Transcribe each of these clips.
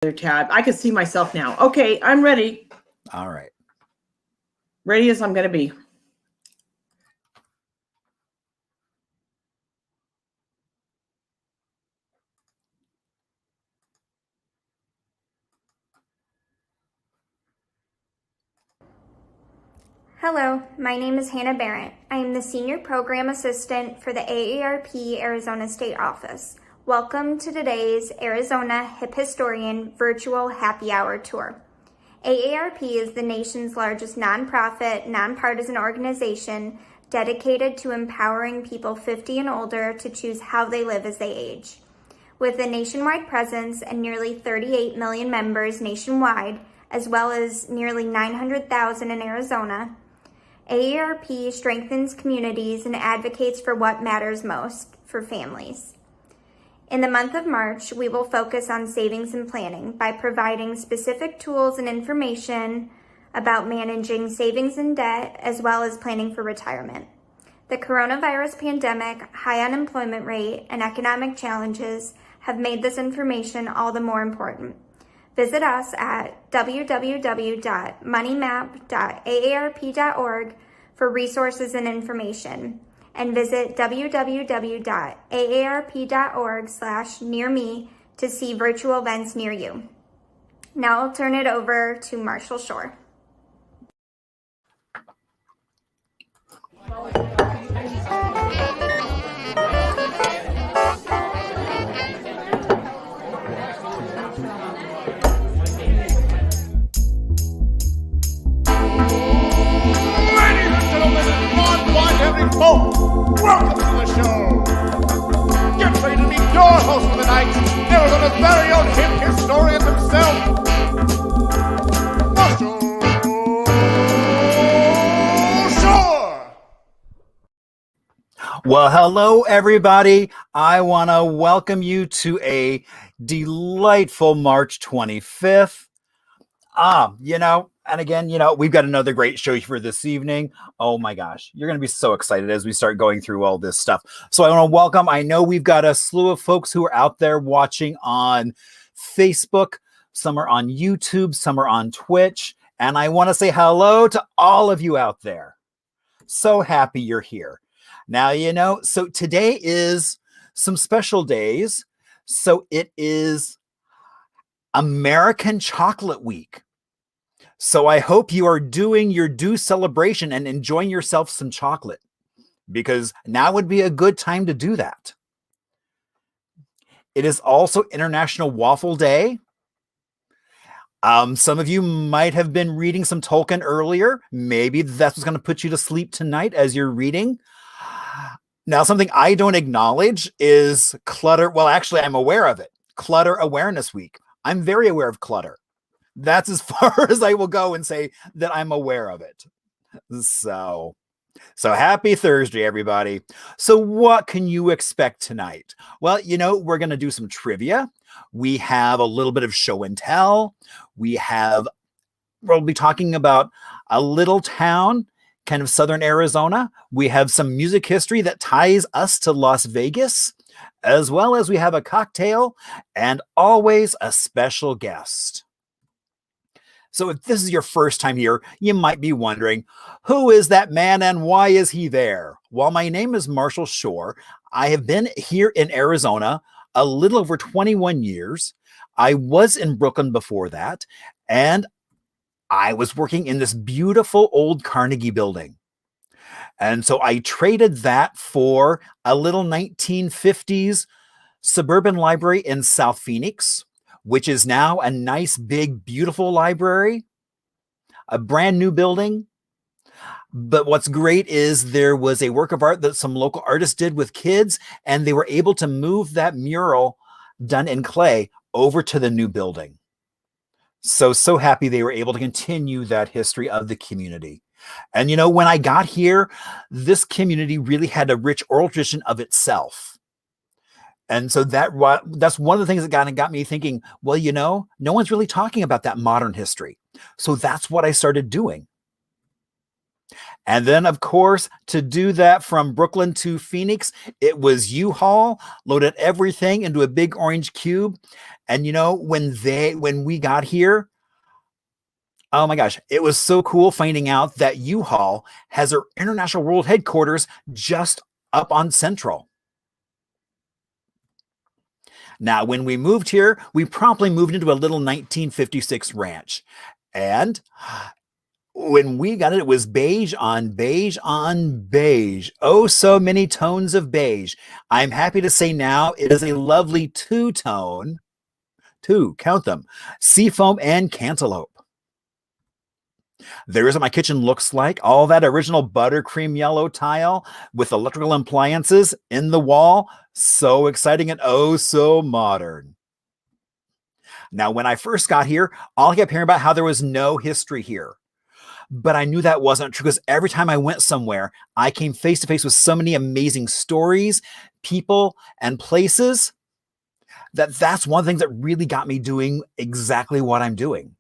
tab. I can see myself now. Okay, I'm ready. All right. Ready as I'm going to be. Hello, my name is Hannah Barrett. I am the Senior Program Assistant for the AARP Arizona State Office. Welcome to today's Arizona Hip Historian Virtual Happy Hour Tour. AARP is the nation's largest nonprofit, nonpartisan organization dedicated to empowering people 50 and older to choose how they live as they age. With a nationwide presence and nearly 38 million members nationwide, as well as nearly 900,000 in Arizona, AARP strengthens communities and advocates for what matters most for families. In the month of March, we will focus on savings and planning by providing specific tools and information about managing savings and debt, as well as planning for retirement. The coronavirus pandemic, high unemployment rate, and economic challenges have made this information all the more important. Visit us at www.moneymap.aarp.org for resources and information, and visit www.aarp.org/nearme to see virtual events near you. Now I'll turn it over to Marshall Shore. Folks, welcome to the show. Get ready to meet your host for the night, Arizona's very own hip historian himself, Marshall Shore. Well, hello, everybody. I want to welcome you to a delightful March 25th. And again, we've got another great show for this evening. Oh my gosh, you're going to be so excited as we start going through all this stuff. So I want to welcome, I know we've got a slew of folks who are out there watching on Facebook. Some are on YouTube, some are on Twitch. And I want to say hello to all of you out there. So happy you're here. Now, so today is some special days. So it is American Chocolate Week. So I hope you are doing your due celebration and enjoying yourself some chocolate, because now would be a good time to do that. It is also International Waffle Day. Some of you might have been reading some Tolkien earlier. Maybe that's what's going to put you to sleep tonight as you're reading. Now, something I don't acknowledge is clutter. Well, actually, I'm aware of it. Clutter Awareness Week. I'm very aware of clutter. That's as far as I will go and say that I'm aware of it. So happy Thursday, everybody. So what can you expect tonight? Well, we're going to do some trivia. We have a little bit of show and tell. We'll be talking about a little town, kind of southern Arizona. We have some music history that ties us to Las Vegas, as well as we have a cocktail and always a special guest. So if this is your first time here, you might be wondering, who is that man and why is he there? Well, my name is Marshall Shore. I have been here in Arizona a little over 21 years. I was in Brooklyn before that, and I was working in this beautiful old Carnegie building. And so I traded that for a little 1950s suburban library in South Phoenix, which is now a nice, big, beautiful library, a brand new building. But what's great is there was a work of art that some local artists did with kids, and they were able to move that mural done in clay over to the new building. So happy they were able to continue that history of the community. And when I got here, this community really had a rich oral tradition of itself. And so that's one of the things that got me thinking, well, no one's really talking about that modern history. So that's what I started doing. And then, of course, to do that from Brooklyn to Phoenix, it was U-Haul, loaded everything into a big orange cube. And you know, when we got here, oh my gosh, it was so cool finding out that U-Haul has their international world headquarters just up on Central. Now, when we moved here, we promptly moved into a little 1956 ranch. And when we got it, it was beige on beige on beige. Oh, so many tones of beige. I'm happy to say now it is a lovely two-tone, count them, seafoam and cantaloupe. There's what my kitchen looks like. All that original buttercream yellow tile with electrical appliances in the wall. So exciting and oh so modern. Now, when I first got here, all I kept hearing about how there was no history here. But I knew that wasn't true because every time I went somewhere, I came face to face with so many amazing stories, people, and places that's one of the things that really got me doing exactly what I'm doing.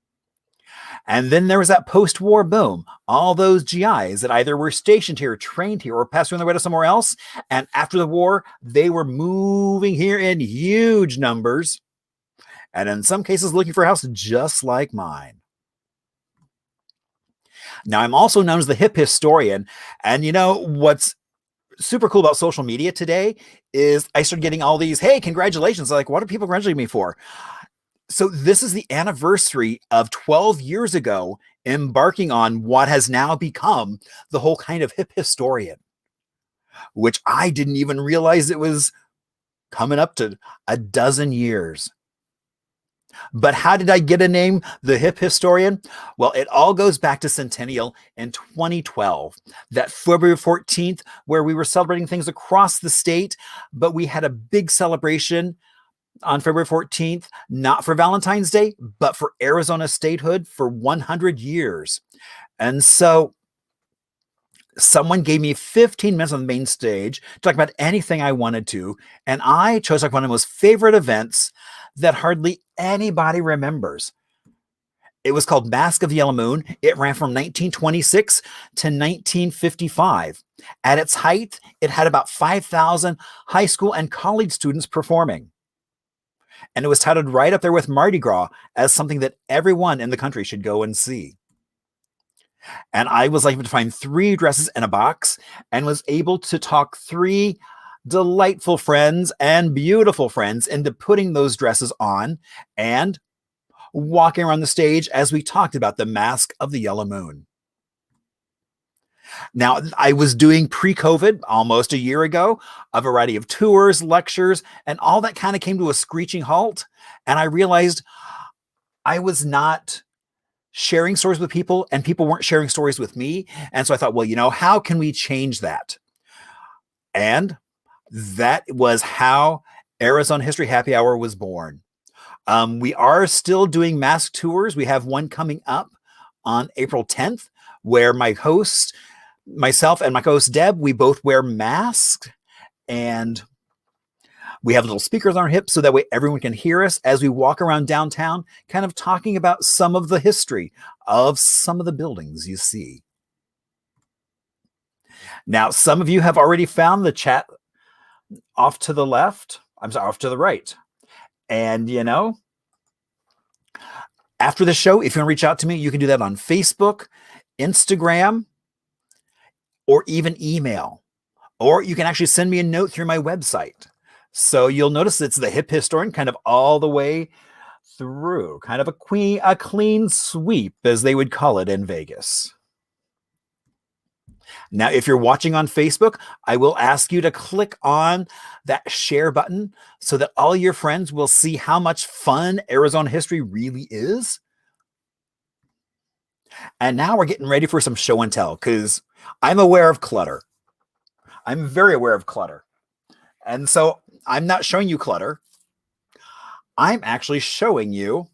And then there was that post-war boom. All those GIs that either were stationed here, trained here, or passed on their way to somewhere else. And after the war, they were moving here in huge numbers. And in some cases, looking for a house just like mine. Now, I'm also known as the hip historian. And you know, what's super cool about social media today is I started getting all these, hey, congratulations. Like, what are people congratulating me for? So this is the anniversary of 12 years ago embarking on what has now become the whole kind of hip historian, which I didn't even realize it was coming up to a dozen years. But how did I get a name, the hip historian? Well, it all goes back to Centennial in 2012, that February 14th, where we were celebrating things across the state, but we had a big celebration on February 14th, not for Valentine's Day, but for Arizona statehood for 100 years. And so someone gave me 15 minutes on the main stage to talk about anything I wanted to. And I chose like one of my most favorite events that hardly anybody remembers. It was called Mask of the Yellow Moon. It ran from 1926 to 1955. At its height, it had about 5,000 high school and college students performing. And it was touted right up there with Mardi Gras as something that everyone in the country should go and see. And I was able to find 3 dresses in a box and was able to talk 3 delightful friends and beautiful friends into putting those dresses on and walking around the stage as we talked about the Mask of the Yellow Moon. Now, I was doing pre-COVID almost a year ago, a variety of tours, lectures, and all that kind of came to a screeching halt. And I realized I was not sharing stories with people and people weren't sharing stories with me. And so I thought, well, you know, how can we change that? And that was how Arizona History Happy Hour was born. We are still doing mask tours. We have one coming up on April 10th where my host, myself and my co-host Deb, we both wear masks and we have little speakers on our hips so that way everyone can hear us as we walk around downtown, kind of talking about some of the history of some of the buildings you see. Now, some of you have already found the chat off to the left. I'm sorry, off to the right. And, you know, after the show, if you want to reach out to me, you can do that on Facebook, Instagram, or even email. Or you can actually send me a note through my website. So you'll notice it's the hip historian kind of all the way through, kind of a clean sweep, as they would call it in Vegas. Now, if you're watching on Facebook, I will ask you to click on that share button so that all your friends will see how much fun Arizona history really is. And now we're getting ready for some show and tell because I'm aware of clutter. I'm very aware of clutter. And so I'm not showing you clutter. I'm actually showing you.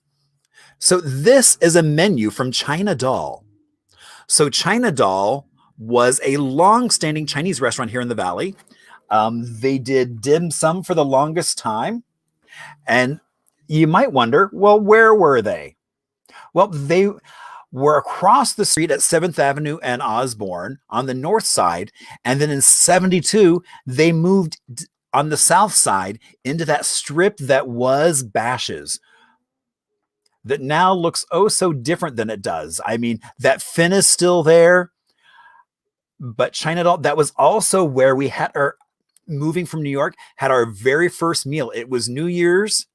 So this is a menu from China Doll. So China Doll was a long-standing Chinese restaurant here in the Valley. They did dim sum for the longest time. And you might wonder, well, where were they? Well, were across the street at 7th Avenue and Osborne on the north side. And then in 72, they moved on the south side into that strip that was Bash's, that now looks oh so different than it does. I mean, that Finn is still there, but China Doll, that was also where we had our, moving from New York, had our very first meal. It was New Year's.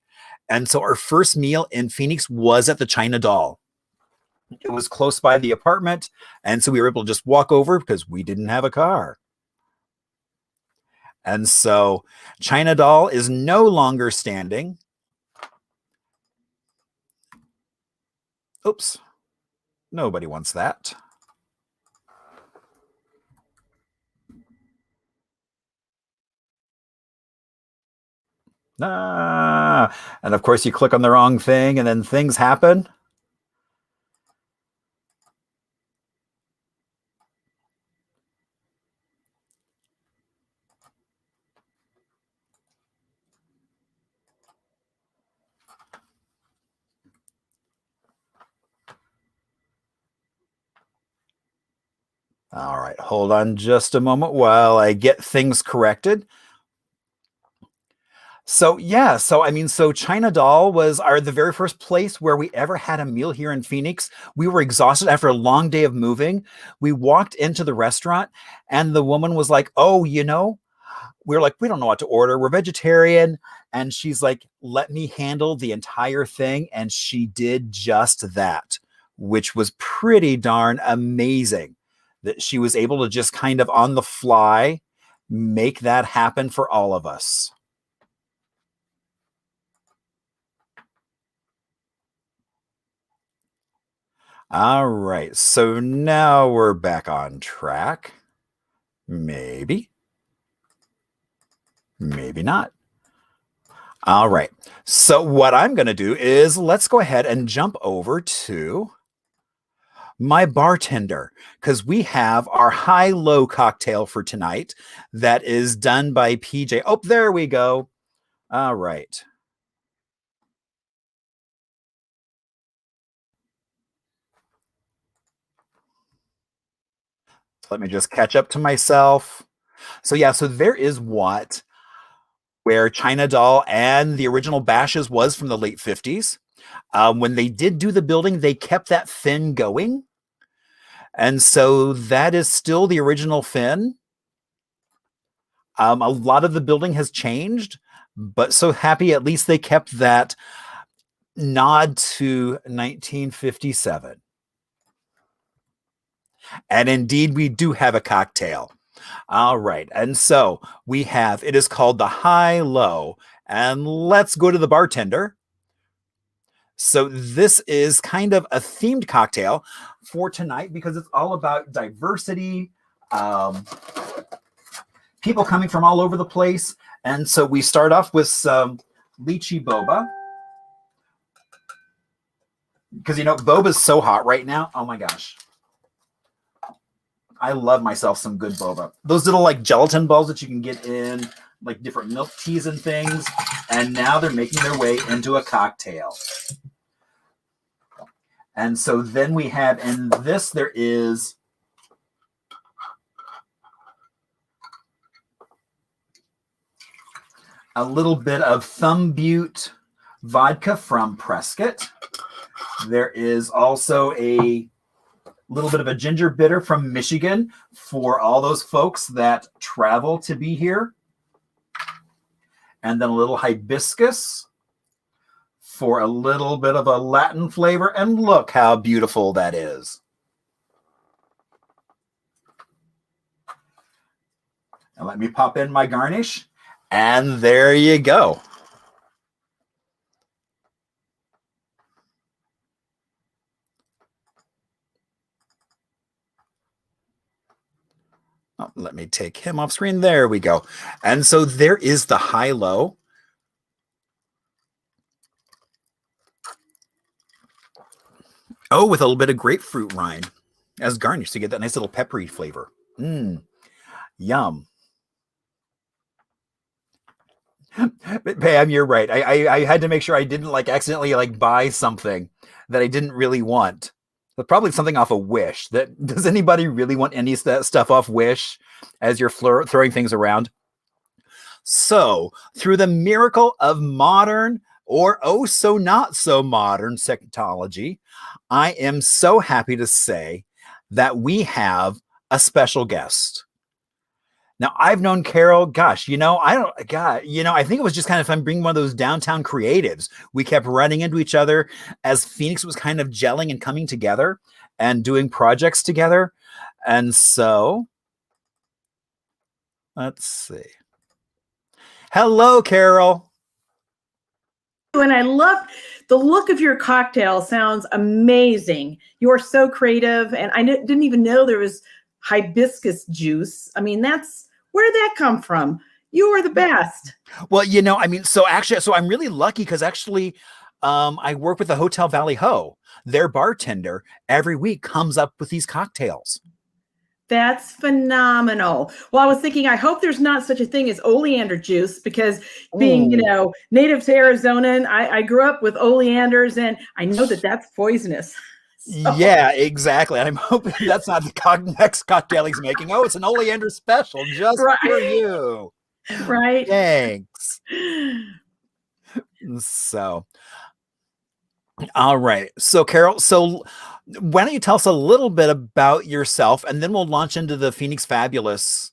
And so our first meal in Phoenix was at the China Doll. It was close by the apartment. And so we were able to just walk over because we didn't have a car. And so China Doll is no longer standing. Oops. Nobody wants that. Ah, and of course you click on the wrong thing and then things happen. All right, hold on just a moment while I get things corrected. So yeah, so China Doll was the very first place where we ever had a meal here in Phoenix. We were exhausted after a long day of moving. We walked into the restaurant and the woman was like, "Oh, we were like, we don't know what to order. We're vegetarian." And she's like, "Let me handle the entire thing." And she did just that, which was pretty darn amazing, that she was able to just kind of on the fly make that happen for all of us. All right, so now we're back on track. Maybe. Maybe not. All right, so what I'm going to do is let's go ahead and jump over to my bartender, because we have our high-low cocktail for tonight that is done by PJ. Oh, there we go. All right. Let me just catch up to myself. So yeah, so there is where China Doll and the original Bash's was from the late 50s. When they did do the building, they kept that fin going. And so that is still the original fin. A lot of the building has changed, but so happy at least they kept that nod to 1957. And indeed, we do have a cocktail. All right. And so we have, it is called the High-Low. And let's go to the bartender. So this is kind of a themed cocktail for tonight because it's all about diversity, people coming from all over the place. And so we start off with some lychee boba. Because, boba's so hot right now. Oh, my gosh. I love myself some good boba. Those little like gelatin balls that you can get in like different milk teas and things. And now they're making their way into a cocktail. And so then we have in this, there is a little bit of Thumb Butte vodka from Prescott. There is also a little bit of a ginger bitter from Michigan for all those folks that travel to be here. And then a little hibiscus for a little bit of a Latin flavor. And look how beautiful that is. And let me pop in my garnish. And there you go. Oh, let me take him off screen. There we go. And so there is the High-Low. Oh, with a little bit of grapefruit rind as garnish to get that nice little peppery flavor. Yum. But Pam, you're right. I had to make sure I didn't accidentally buy something that I didn't really want. Probably something off of Wish. Does anybody really want any of that stuff off Wish as you're throwing things around? So, through the miracle of modern or oh so not so modern technology, I am so happy to say that we have a special guest. Now, I've known Carol, gosh, I think it was just kind of fun being one of those downtown creatives. We kept running into each other as Phoenix was kind of gelling and coming together and doing projects together. And so, let's see. Hello, Carol. And I love the look of your cocktail. Sounds amazing. You are so creative. And I didn't even know there was hibiscus juice. I mean, where did that come from? You are the best. Well, so I'm really lucky because actually I work with the Hotel Valley Ho. Their bartender every week comes up with these cocktails. That's phenomenal. Well, I was thinking, I hope there's not such a thing as oleander juice, because being, native to Arizona, and I grew up with oleanders, and I know that that's poisonous. So. Yeah, exactly. And I'm hoping that's not the next cocktail he's making. Oh, it's an oleander special just for you. Right. Thanks. So, all right. So, Carol, why don't you tell us a little bit about yourself, and then we'll launch into the Phoenix Phabulous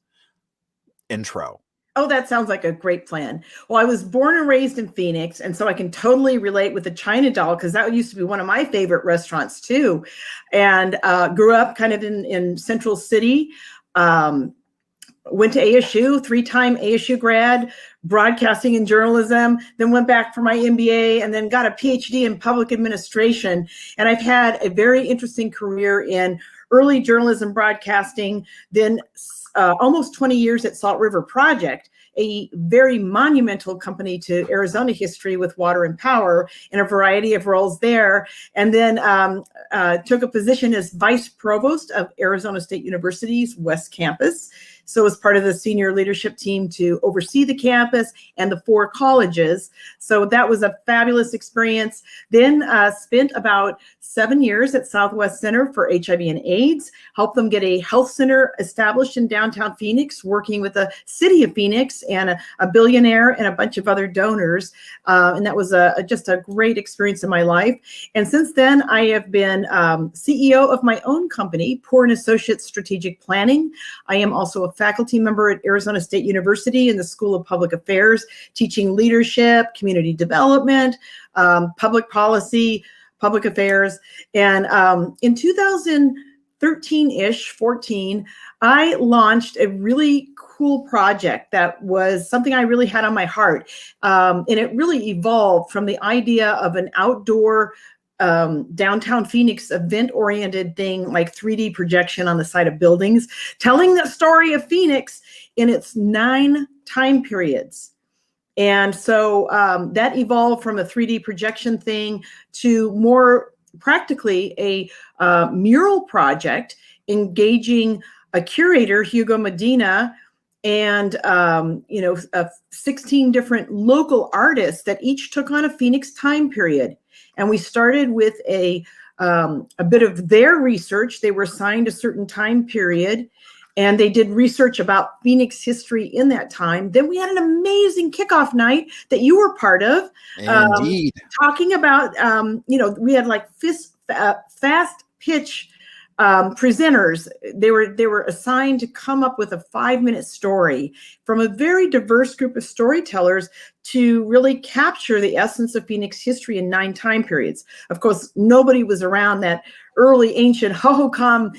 intro. Oh, that sounds like a great plan. Well, I was born and raised in Phoenix, and so I can totally relate with the China Doll, because that used to be one of my favorite restaurants too. And grew up kind of in Central City. Went to ASU, 3-time ASU grad, broadcasting and journalism, then went back for my MBA, and then got a PhD in public administration. And I've had a very interesting career in early journalism broadcasting, then almost 20 years at Salt River Project, a very monumental company to Arizona history with water and power, in a variety of roles there. And then took a position as vice provost of Arizona State University's West Campus. So as part of the senior leadership team to oversee the campus and the 4 colleges. So that was a fabulous experience. Then spent about 7 years at Southwest Center for HIV and AIDS, helped them get a health center established in downtown Phoenix, working with the city of Phoenix and a billionaire and a bunch of other donors. And that was just a great experience in my life. And since then, I have been CEO of my own company, Poore and Associates Strategic Planning. I am also a faculty member at Arizona State University in the School of Public Affairs, teaching leadership, community development, public policy, public affairs. And in 2013-ish, 14, I launched a really cool project that was something I really had on my heart. And it really evolved from the idea of an outdoor downtown Phoenix event-oriented thing, like 3D projection on the side of buildings, telling the story of Phoenix in its 9 time periods. And so that evolved from a 3D projection thing to more practically a mural project, engaging a curator, Hugo Medina, and 16 different local artists that each took on a Phoenix time period. And we started with a bit of their research. They were assigned a certain time period, and they did research about Phoenix history in that time. Then we had an amazing kickoff night that you were part of. Indeed. Talking about, we had like fast pitch presenters. They were assigned to come up with a 5-minute story from a very diverse group of storytellers to really capture the essence of Phoenix history in 9 time periods. Of course, nobody was around that early ancient Hohokam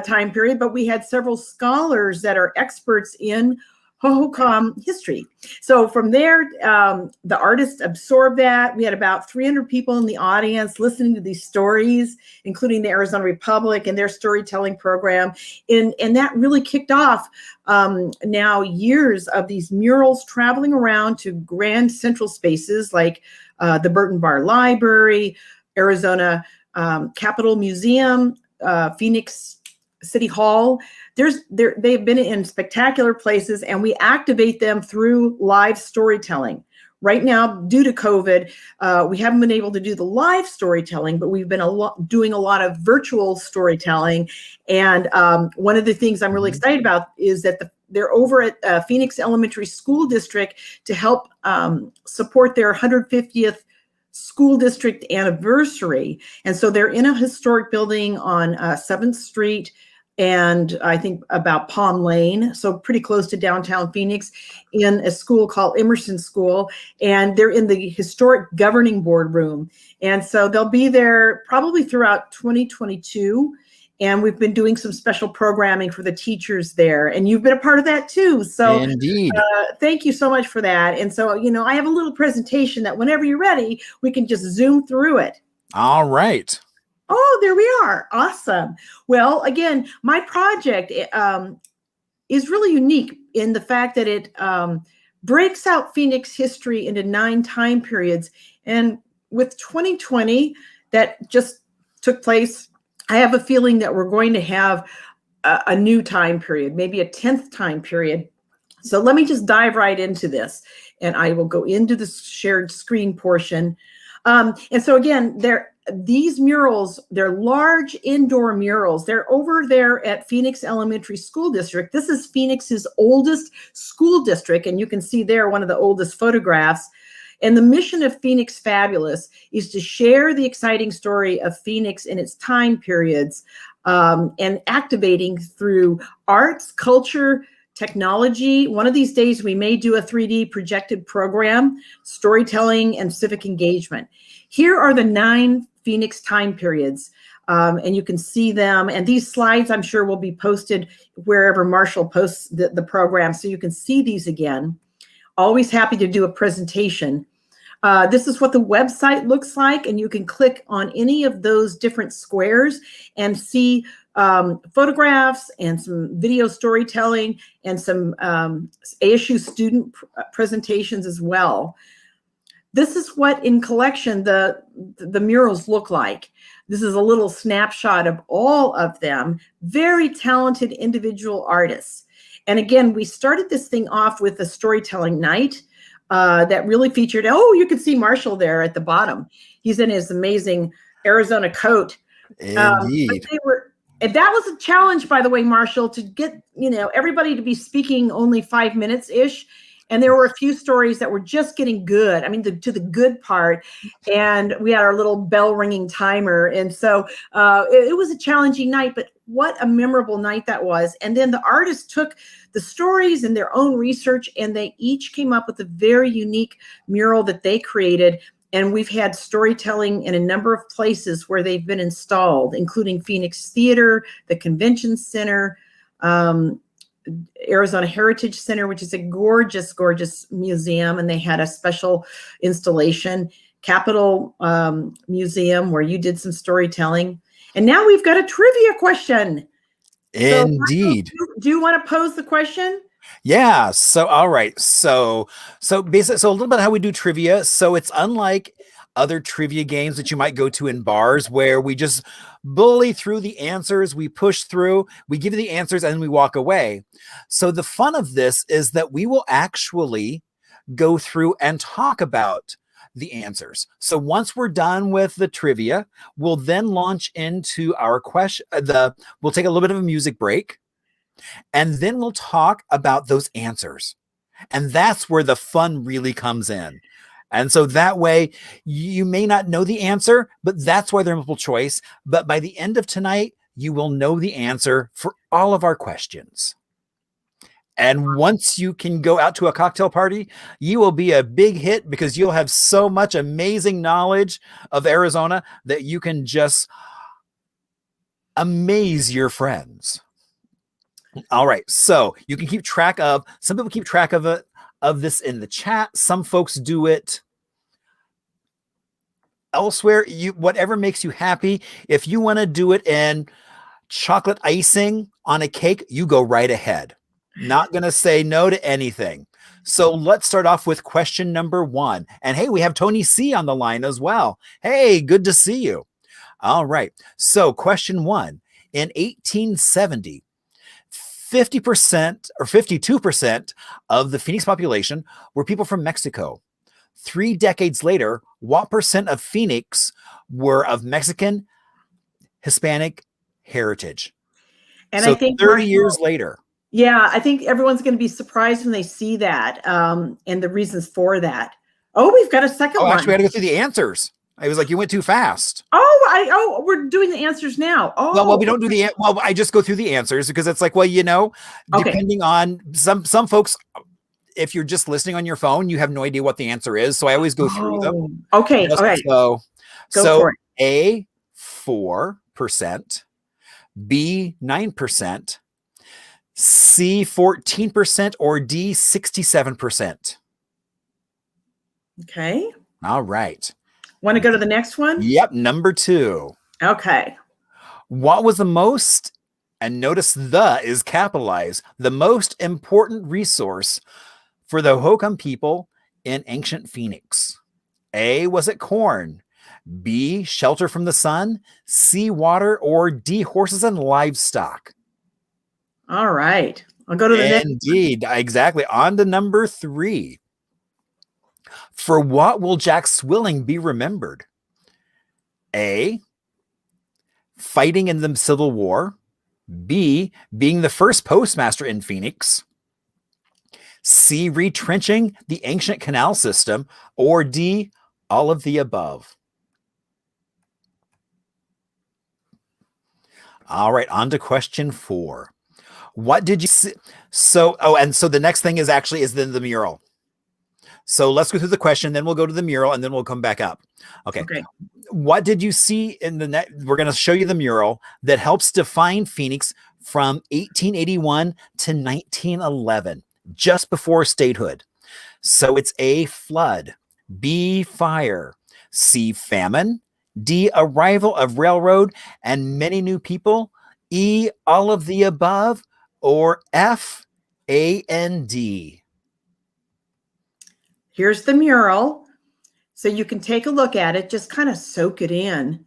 time period, but we had several scholars that are experts in Hohokam history. So from there, the artists absorbed that. We had about 300 people in the audience listening to these stories, including the Arizona Republic and their storytelling program. And that really kicked off now years of these murals traveling around to grand central spaces like the Burton Bar Library, Arizona Capitol Museum, Phoenix City Hall. They've been in spectacular places, and we activate them through live storytelling. right now, due to COVID, we haven't been able to do the live storytelling, but we've been doing a lot of virtual storytelling. And one of the things I'm really excited about is that they're over at Phoenix Elementary School District to help support their 150th school district anniversary. And so they're in a historic building on 7th Street and I think about Palm Lane, so pretty close to downtown Phoenix, in a school called Emerson School. And they're in the historic governing board room. And so they'll be there probably throughout 2022. And we've been doing some special programming for the teachers there. And you've been a part of that too. So Indeed. Thank you so much for that. And so, I have a little presentation that whenever you're ready, we can just zoom through it. All right. Oh, there we are. Awesome. Well, again, my project is really unique in the fact that it breaks out Phoenix history into 9 time periods. And with 2020 that just took place, I have a feeling that we're going to have a new time period, maybe a 10th time period. So let me just dive right into this, and I will go into the shared screen portion. And so again, these murals, they're large indoor murals. They're over there at Phoenix Elementary School District. This is Phoenix's oldest school district, and you can see there one of the oldest photographs. And the mission of Phoenix Phabulous is to share the exciting story of Phoenix in its time periods, and activating through arts, culture, technology. One of these days, we may do a 3D projected program, storytelling, and civic engagement. Here are the 9 Phoenix time periods, and you can see them. And these slides, I'm sure, will be posted wherever Marshall posts the program, so you can see these again. Always happy to do a presentation. This is what the website looks like, and you can click on any of those different squares and see photographs and some video storytelling and some ASU student presentations as well. This is what in collection the murals look like. This is a little snapshot of all of them. Very talented individual artists. And again, we started this thing off with a storytelling night that really featured, you can see Marshall there at the bottom. He's in his amazing Arizona coat. Indeed. And that was a challenge, by the way, Marshall, to get, everybody to be speaking only 5 minutes-ish. And there were a few stories that were just getting good. I mean, to the good part. And we had our little bell ringing timer. And so it was a challenging night, but what a memorable night that was. And then the artists took the stories and their own research, and they each came up with a very unique mural that they created. And we've had storytelling in a number of places where they've been installed, including Phoenix Theater, the Convention Center, Arizona Heritage Center, which is a gorgeous, gorgeous museum. And they had a special installation, Capitol Museum, where you did some storytelling. And now we've got a trivia question. Indeed. So, do you want to pose the question? Yeah. So, all right. So basically, a little bit how we do trivia. So it's unlike other trivia games that you might go to in bars where we just bully through the answers, we push through, we give you the answers, and then we walk away. So the fun of this is that we will actually go through and talk about the answers. So once we're done with the trivia, we'll then launch into our question. We'll take a little bit of a music break, and then we'll talk about those answers. And that's where the fun really comes in. And so that way you may not know the answer, but that's why they're multiple choice. But by the end of tonight, you will know the answer for all of our questions. And once you can go out to a cocktail party, you will be a big hit because you'll have so much amazing knowledge of Arizona that you can just amaze your friends. All right. So you can keep track of, some people keep track of it, of this in the chat. Some folks do it elsewhere. Whatever makes you happy. If you want to do it in chocolate icing on a cake, you go right ahead. Not going to say no to anything. So let's start off with question number 1. And hey, we have Tony C on the line as well. Hey, good to see you. All right. So question 1, in 1870, 50% or 52% of the Phoenix population were people from Mexico. 3 decades later, what percent of Phoenix were of Mexican, Hispanic heritage? And So I think 30 Marshall, years later. yeah, I think everyone's going to be surprised when they see that, and the reasons for that. Oh, we've got a second one. Actually, we had to go through the answers. I was like, you went too fast. Oh, we're doing the answers now. Oh, well, we don't do the, well, I just go through the answers because it's like, well, you know, depending on some folks, if you're just listening on your phone, you have no idea what the answer is. So I always go through them. Okay. Just, Okay. So for it. A, 4%, B, 9%, C, 14%, or D, 67%. Okay. All right. Want to go to the next one? Yep. Number 2. Okay. What was the most, and notice the is capitalized, the most important resource for the Hohokam people in ancient Phoenix? A, was it corn? B, shelter from the sun? C, water? Or D, horses and livestock? All right. I'll go to the next. Indeed. Exactly. On to number 3. For what will Jack Swilling be remembered? A, fighting in the Civil War. B, being the first postmaster in Phoenix. C, retrenching the ancient canal system. Or D, all of the above. All right, on to question 4. What did you see? So the next thing is then the mural. So let's go through the question, then we'll go to the mural, and then we'll come back up. Okay. What did you see in the net? We're going to show you the mural that helps define Phoenix from 1881 to 1911, just before statehood. So it's A, flood, B, fire, C, famine, D, arrival of railroad and many new people, E, all of the above, or F, A, and D. Here's the mural. So you can take a look at it, just kind of soak it in.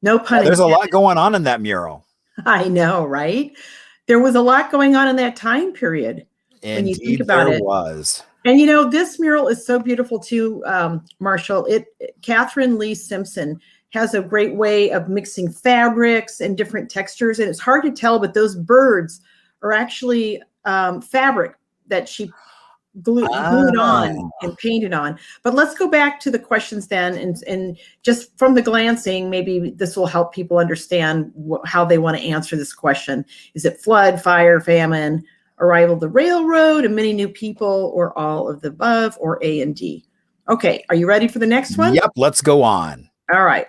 No pun intended. There's a lot going on in that mural. I know, right? There was a lot going on in that time period. When you think about it. There was. And you know, this mural is so beautiful too, Marshall. Catherine Lee Simpson has a great way of mixing fabrics and different textures. And it's hard to tell, but those birds are actually fabric that she glued on and painted on. But let's go back to the questions then, and just from the glancing, maybe this will help people understand how they want to answer this question. Is it flood, fire, famine, arrival of the railroad, and many new people, or all of the above, or A and D? Okay, are you ready for the next one? Yep, let's go on. All right.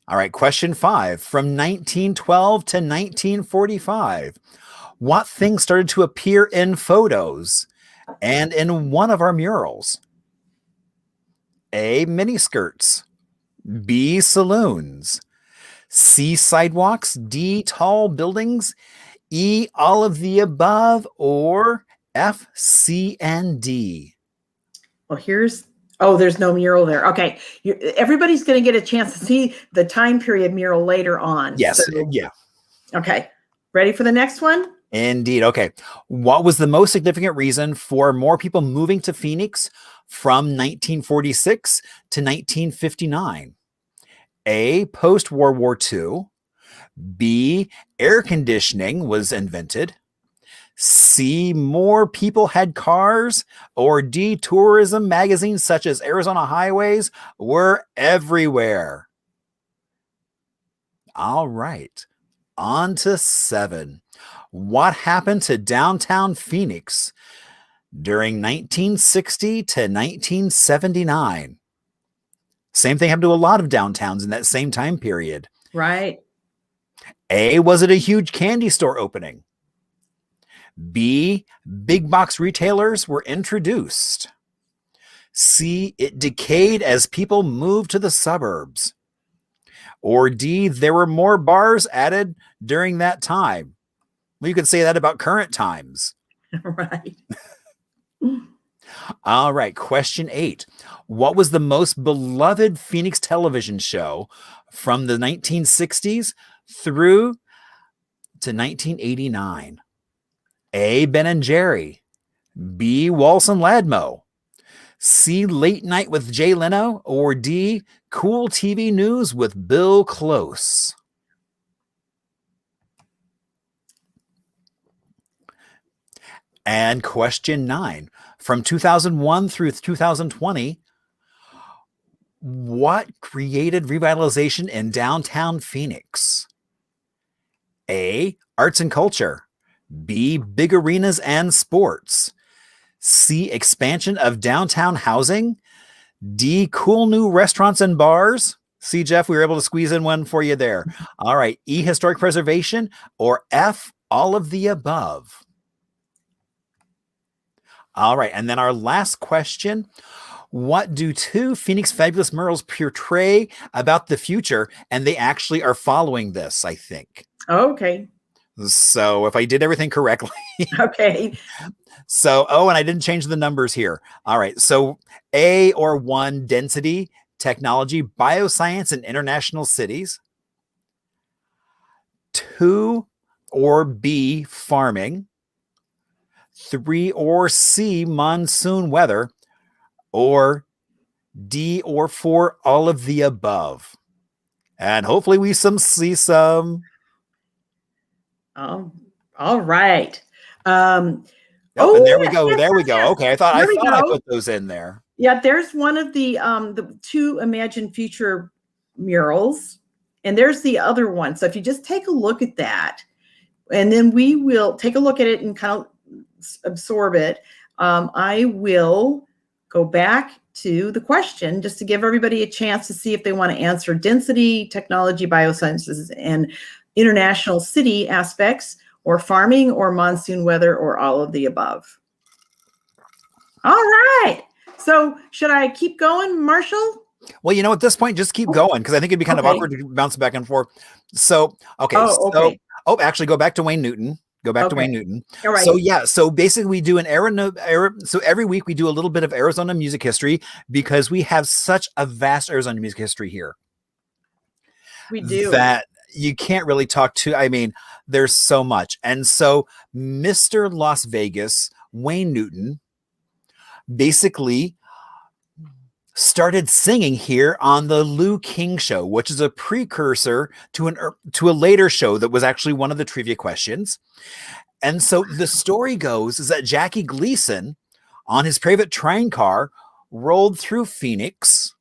All right, question 5. From 1912 to 1945, what things started to appear in photos and in one of our murals? A, miniskirts. B, saloons. C, sidewalks. D, tall buildings. E, all of the above, or F, C, and D. Well, there's no mural there. Okay. Everybody's going to get a chance to see the time period mural later on. Yes. Yeah. Okay. Ready for the next one? Indeed. Okay. What was the most significant reason for more people moving to Phoenix from 1946 to 1959? A, post-World War II. B, air conditioning was invented. C, more people had cars. Or D, tourism magazines such as Arizona Highways were everywhere. All right. On to 7. What happened to downtown Phoenix during 1960 to 1979? Same thing happened to a lot of downtowns in that same time period. Right. A, was it a huge candy store opening? B, big box retailers were introduced. C, it decayed as people moved to the suburbs. Or D, there were more bars added during that time. Well, you could say that about current times. Right. All right. Question 8. What was the most beloved Phoenix television show from the 1960s through to 1989? A, Ben and Jerry. B, Walsh and Ladmo. C, Late Night with Jay Leno, or D, Cool TV News with Bill Close? And question 9, from 2001 through 2020, what created revitalization in downtown Phoenix? A, arts and culture. B, big arenas and sports. C, expansion of downtown housing. D, cool new restaurants and bars. See, Jeff, we were able to squeeze in one for you there. All right. E, historic preservation, or F, all of the above. All right. And then our last question. What do 2 Phoenix Phabulous murals portray about the future? And they actually are following this, I think. Okay. So if I did everything correctly. Okay. So, and I didn't change the numbers here. All right. So A or 1, density, technology, bioscience, and international cities. 2 or B, farming. 3 or C, monsoon weather. Or D or 4, all of the above. And hopefully we see some. All right. And there we go. Yes, there we yes, go. yes. Okay. I thought I go. put those in there. Yeah, there's one of the 2 Imagine Future murals, and there's the other one. So if you just take a look at that, and then we will take a look at it and kind of absorb it. I will go back to the question just to give everybody a chance to see if they want to answer density, technology, biosciences, and international city aspects, or farming, or monsoon weather, or all of the above. All right. So should I keep going, Marshall? Well, at this point, just keep going, because I think it'd be kind of awkward to bounce back and forth. So, okay. Okay. Actually, go back to Wayne Newton. Go back to Wayne Newton. All right. So yeah, so basically we do so every week we do a little bit of Arizona music history, because we have such a vast Arizona music history here. We do. That you can't really talk to. I mean, there's so much. And so Mr. Las Vegas, Wayne Newton, basically started singing here on the Lou King Show, which is a precursor to a later show that was actually one of the trivia questions. And so the story goes is that Jackie Gleason, on his private train car, rolled through Phoenix.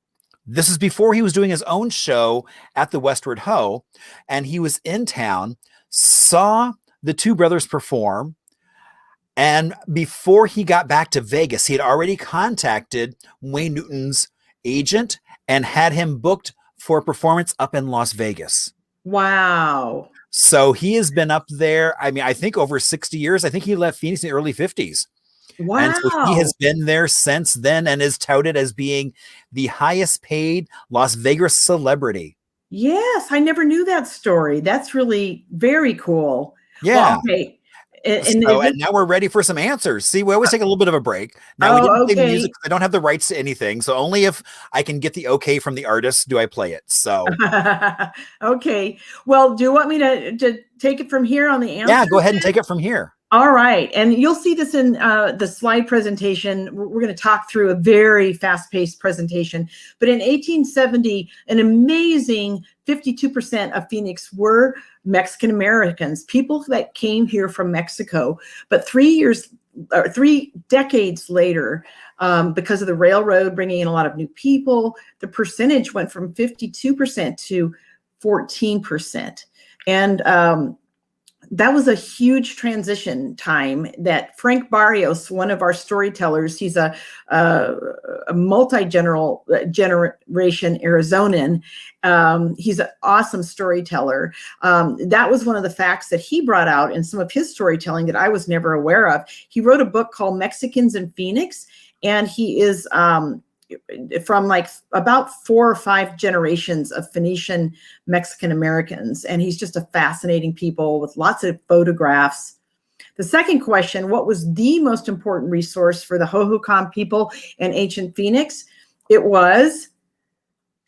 This is before he was doing his own show at the Westward Ho, and he was in town, saw the 2 brothers perform. And before he got back to Vegas, he had already contacted Wayne Newton's agent and had him booked for a performance up in Las Vegas. Wow. So he has been up there, I mean, I think over 60 years. I think he left Phoenix in the early 50s. Wow. And so he has been there since then and is touted as being the highest paid Las Vegas celebrity. Yes, I never knew that story. That's really very cool. Yeah. Well, okay. And now we're ready for some answers. See, we always take a little bit of a break. Now we didn't play music. I don't have the rights to anything. So only if I can get the okay from the artist do I play it. So okay. Well, do you want me to take it from here on the answer? Yeah, go ahead and take it from here. All right. And you'll see this in the slide presentation. We're going to talk through a very fast-paced presentation. But in 1870, an amazing 52% of Phoenix were Mexican Americans, people that came here from Mexico. But 3 decades later, because of the railroad bringing in a lot of new people, the percentage went from 52% to 14%. And that was a huge transition time that Frank Barrios, one of our storytellers, he's a multi-generation Arizonan. He's an awesome storyteller. That was one of the facts that he brought out in some of his storytelling that I was never aware of. He wrote a book called Mexicans in Phoenix, and he is from like about 4 or 5 generations of Phoenician Mexican Americans. And he's just a fascinating people with lots of photographs. The second question, what was the most important resource for the Hohokam people in ancient Phoenix? It was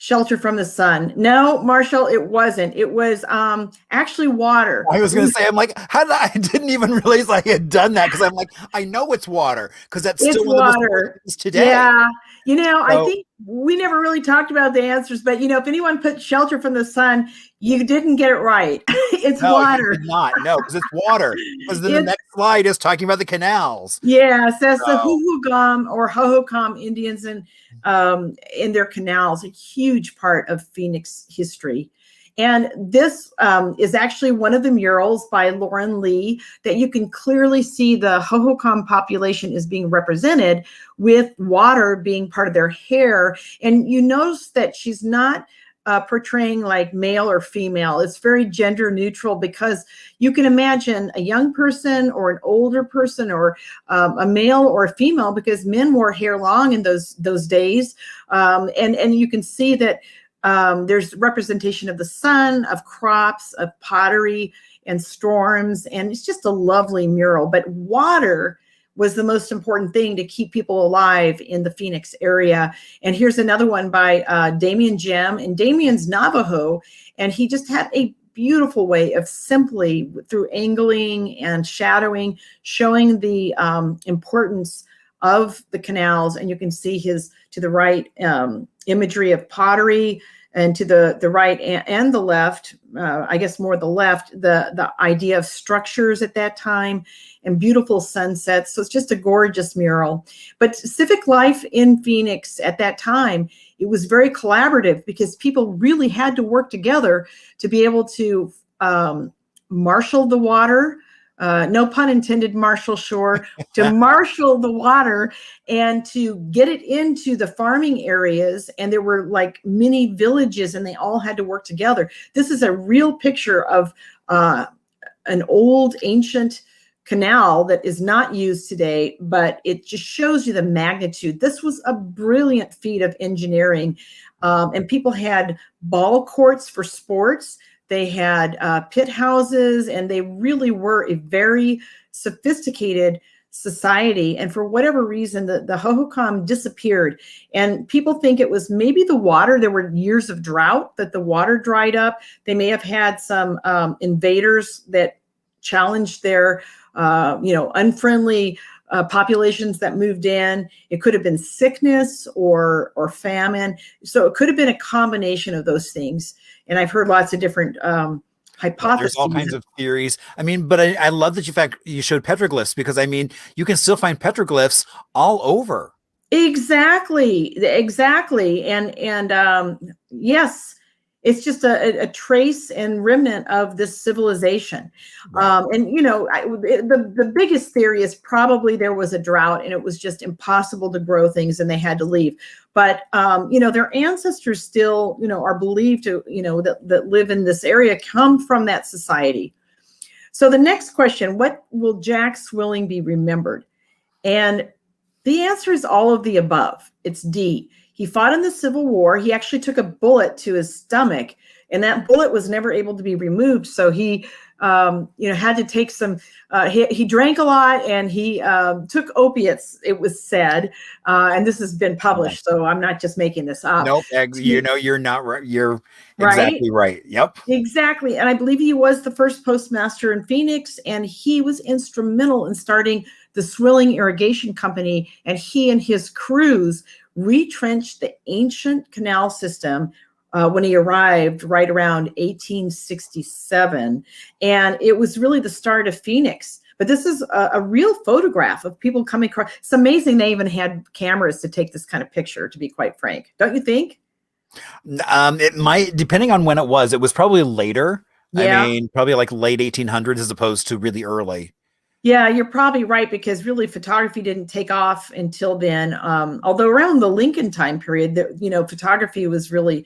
Shelter from the sun. No, Marshall, it wasn't. It was actually water. I was going to say, I'm like, how did I didn't even realize I had done that, because I'm like, I know it's water, because that's It's still one of the most water. important things today. Yeah. You know, I So- think we never really talked about the answers, but you know, if anyone put shelter from the sun, you didn't get it right. It's No, water. you did not. No, because it's water. Because then the next slide is talking about the canals. Yes, that's the So- Hohokam or Hohokam Indians and in their canals, a huge part of Phoenix history. And this is actually one of the murals by Lauren Lee that you can clearly see the Hohokam population is being represented with water being part of their hair. And you notice that she's not portraying like male or female. It's very gender neutral, because you can imagine a young person or an older person or a male or a female, because men wore hair long in those days. And you can see that there's representation of the sun, of crops, of pottery and storms. And it's just a lovely mural. But water was the most important thing to keep people alive in the Phoenix area. And here's another one by Damien Jem. And Damien's Navajo, and he just had a beautiful way of simply, through angling and shadowing, showing the importance of the canals. And you can see his, to the right, imagery of pottery, and to the right and the left, I guess more the left, the idea of structures at that time and beautiful sunsets. So it's just a gorgeous mural. But civic life in Phoenix at that time, it was very collaborative, because people really had to work together to be able to marshal the water, no pun intended, Marshall Shore, to marshal the water and to get it into the farming areas. And there were like mini villages, and they all had to work together. This is a real picture of an old ancient canal that is not used today, but it just shows you the magnitude. This was a brilliant feat of engineering. And people had ball courts for sports. They had pit houses, and they really were a very sophisticated society. And for whatever reason, the Hohokam disappeared. And people think it was maybe the water. There were years of drought that the water dried up. They may have had some invaders that challenged their, unfriendly populations that moved in. It could have been sickness or famine. So it could have been a combination of those things. And I've heard lots of different hypotheses. There's all kinds of theories. I mean, but I love that you showed petroglyphs, because I mean, you can still find petroglyphs all over. Exactly. And yes, it's just a trace and remnant of this civilization. Right. The biggest theory is probably there was a drought and it was just impossible to grow things and they had to leave. But, their ancestors still, are believed to, that live in this area come from that society. So the next question, what will Jack Swilling be remembered? And the answer is all of the above. It's D. He fought in the Civil War. He actually took a bullet to his stomach, and that bullet was never able to be removed. So he, had to take some, he drank a lot, and he took opiates, it was said. And this has been published, so I'm not just making this up. Nope. You're not right. You're exactly right. Yep. Exactly. And I believe he was the first postmaster in Phoenix, and he was instrumental in starting the Swilling Irrigation Company, and he and his crews retrenched the ancient canal system when he arrived right around 1867. And it was really the start of Phoenix. But this is a real photograph of people coming across. It's amazing they even had cameras to take this kind of picture, to be quite frank. Don't you think? It might, depending on when it was probably later. Yeah. I mean, probably like late 1800s as opposed to really early. Yeah, you're probably right, because really photography didn't take off until then. Although around the Lincoln time period, photography was really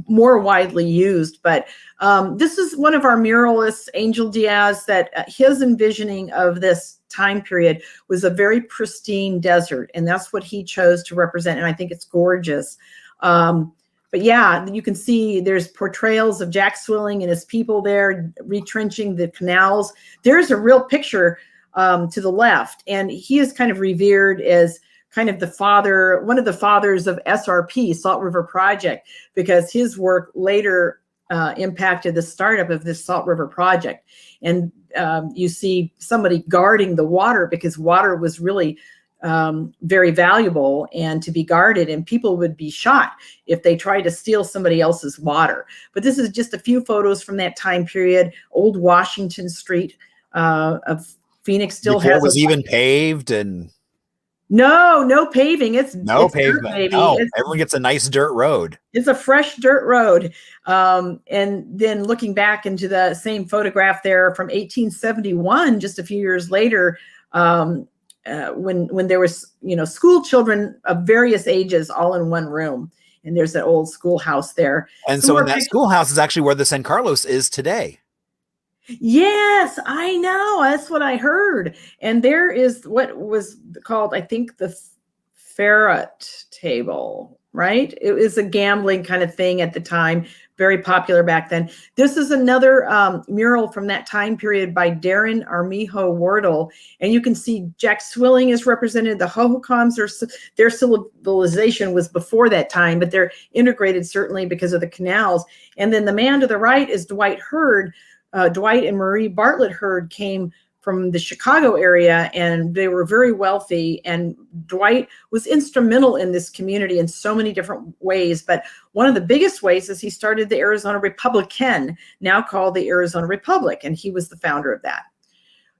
more widely used. But this is one of our muralists, Angel Diaz, that his envisioning of this time period was a very pristine desert. And that's what he chose to represent. And I think it's gorgeous. But yeah, you can see there's portrayals of Jack Swilling and his people there retrenching the canals. There's a real picture to the left, and he is kind of revered as kind of one of the fathers of SRP, Salt River Project, because his work later impacted the startup of this Salt River Project. And you see somebody guarding the water, because water was really very valuable and to be guarded, and people would be shot if they tried to steal somebody else's water. But this is just a few photos from that time period. Old Washington Street of Phoenix still Before has it was even paved, and no paving. It's no pavement. Dirt, baby. No, everyone gets a nice dirt road. It's a fresh dirt road. And then looking back into the same photograph there from 1871, just a few years later, when there was, school children of various ages all in one room, and there's that old schoolhouse there. And so that schoolhouse is actually where the San Carlos is today. Yes, I know. That's what I heard. And there is what was called, I think, the ferret table, right? It was a gambling kind of thing at the time, very popular back then. This is another mural from that time period by Darren Armijo Wardle. And you can see Jack Swilling is represented. The Hohokams, their civilization was before that time, but they're integrated certainly because of the canals. And then the man to the right is Dwight Hurd. Dwight and Marie Bartlett Hurd came from the Chicago area, and they were very wealthy. And Dwight was instrumental in this community in so many different ways. But one of the biggest ways is he started the Arizona Republican, now called the Arizona Republic, and he was the founder of that.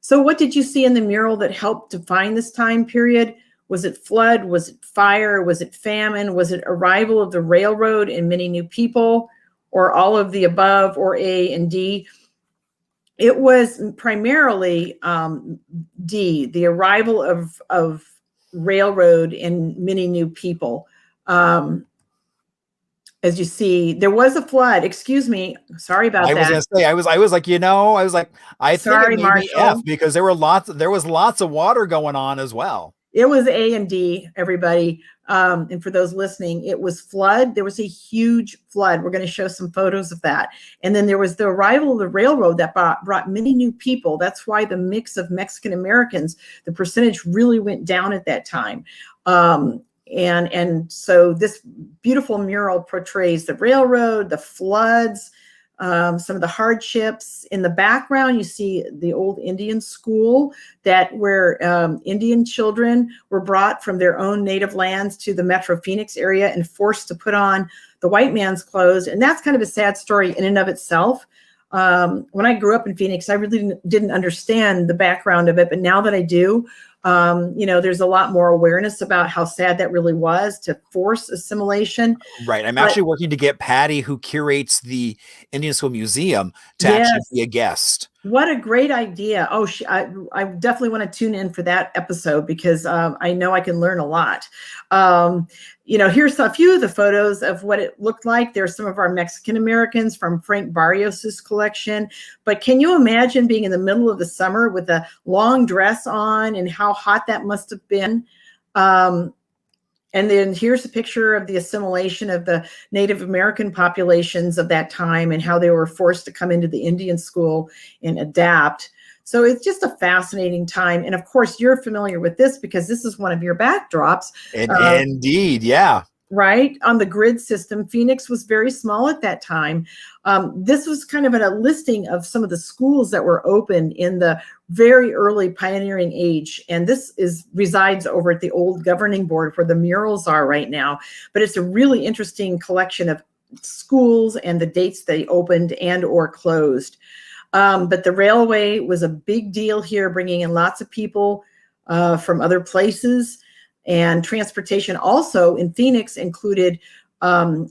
So what did you see in the mural that helped define this time period? Was it flood? Was it fire? Was it famine? Was it arrival of the railroad and many new people, or all of the above, or A and D? It was primarily D, the arrival of railroad and many new people. As you see, there was a flood. Excuse me. Sorry about that. I was going to say, I was like, I think it may be F, because there was lots of water going on as well. It was A and D, everybody. And for those listening, it was flood. There was a huge flood. We're going to show some photos of that. And then there was the arrival of the railroad that brought many new people. That's why the mix of Mexican Americans, the percentage really went down at that time. And so this beautiful mural portrays the railroad, the floods, some of the hardships. In the background, you see the old Indian school where Indian children were brought from their own native lands to the Metro Phoenix area and forced to put on the white man's clothes. And that's kind of a sad story in and of itself. When I grew up in Phoenix, I really didn't understand the background of it. But now that I do, there's a lot more awareness about how sad that really was to force assimilation. Right. I'm actually working to get Patty, who curates the Indian School Museum, to actually be a guest. What a great idea. Oh, I definitely want to tune in for that episode, because I know I can learn a lot. Here's a few of the photos of what it looked like. There's some of our Mexican Americans from Frank Barrios's collection. But can you imagine being in the middle of the summer with a long dress on, and how hot that must have been? And then here's a picture of the assimilation of the Native American populations of that time, and how they were forced to come into the Indian school and adapt. So it's just a fascinating time. And of course, you're familiar with this because this is one of your backdrops. Indeed, yeah. Right? On the grid system, Phoenix was very small at that time. This was kind of a listing of some of the schools that were open in the very early pioneering age. And this resides over at the old governing board where the murals are right now. But it's a really interesting collection of schools and the dates they opened and or closed. But the railway was a big deal here, bringing in lots of people from other places. And transportation also in Phoenix included the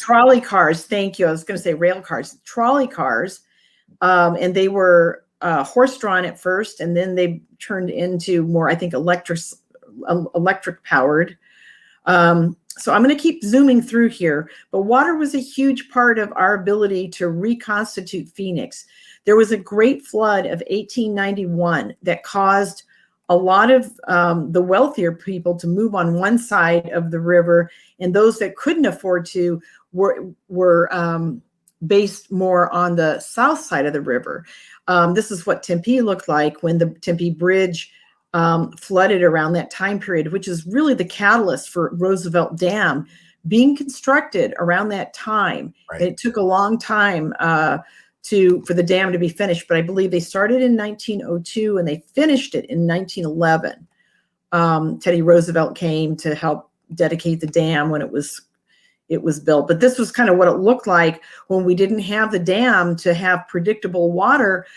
trolley cars. Thank you. I was going to say rail cars, trolley cars. And they were horse-drawn at first, and then they turned into more, I think, electric powered. So I'm going to keep zooming through here. But water was a huge part of our ability to reconstitute Phoenix. There was a great flood of 1891 that caused a lot of the wealthier people to move on one side of the river, and those that couldn't afford to were based more on the south side of the river. This is what Tempe looked like when the Tempe Bridge flooded around that time period, which is really the catalyst for Roosevelt Dam being constructed around that time. Right. It took a long time for the dam to be finished, but I believe they started in 1902 and they finished it in 1911. Teddy Roosevelt came to help dedicate the dam when it was built. But this was kind of what it looked like when we didn't have the dam to have predictable water,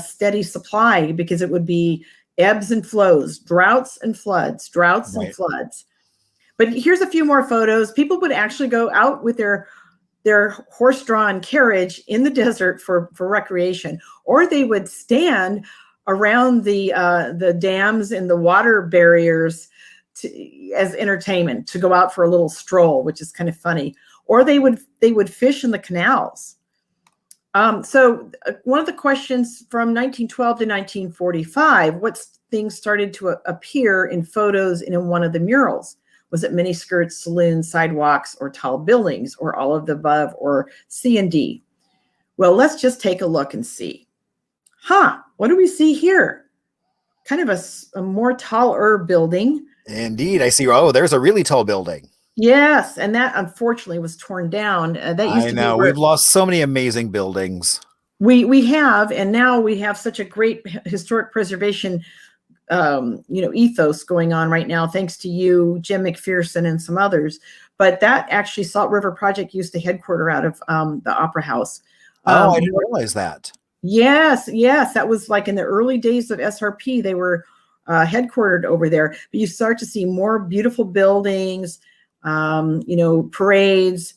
steady supply, because it would be ebbs and flows, droughts and floods, droughts and floods. But here's a few more photos. People would actually go out with their horse-drawn carriage in the desert for recreation, or they would stand around the dams and the water barriers as entertainment, to go out for a little stroll, which is kind of funny. Or they would fish in the canals. So one of the questions from 1912 to 1945, what things started to appear in photos and in one of the murals? Was it miniskirts, saloons, sidewalks, or tall buildings, or all of the above, or C and D? Well, let's just take a look and see. What do we see here? Kind of a more taller building. Indeed. I see. Oh, there's a really tall building. Yes, and that unfortunately was torn down. I know. We've lost so many amazing buildings. We have, and now we have such a great historic preservation ethos going on right now, thanks to you, Jim McPherson, and some others. But that actually, Salt River Project used to headquarter out of the Opera House. I didn't realize that. Yes, that was like in the early days of SRP. They were headquartered over there. But you start to see more beautiful buildings, parades.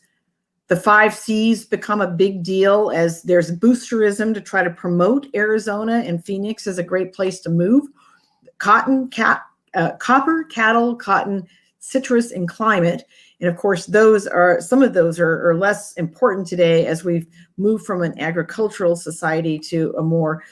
The 5 C's become a big deal as there's boosterism to try to promote Arizona, and Phoenix is a great place to move. Copper, cattle, cotton, citrus, and climate. And of course, some of those are less important today as we've moved from an agricultural society to a more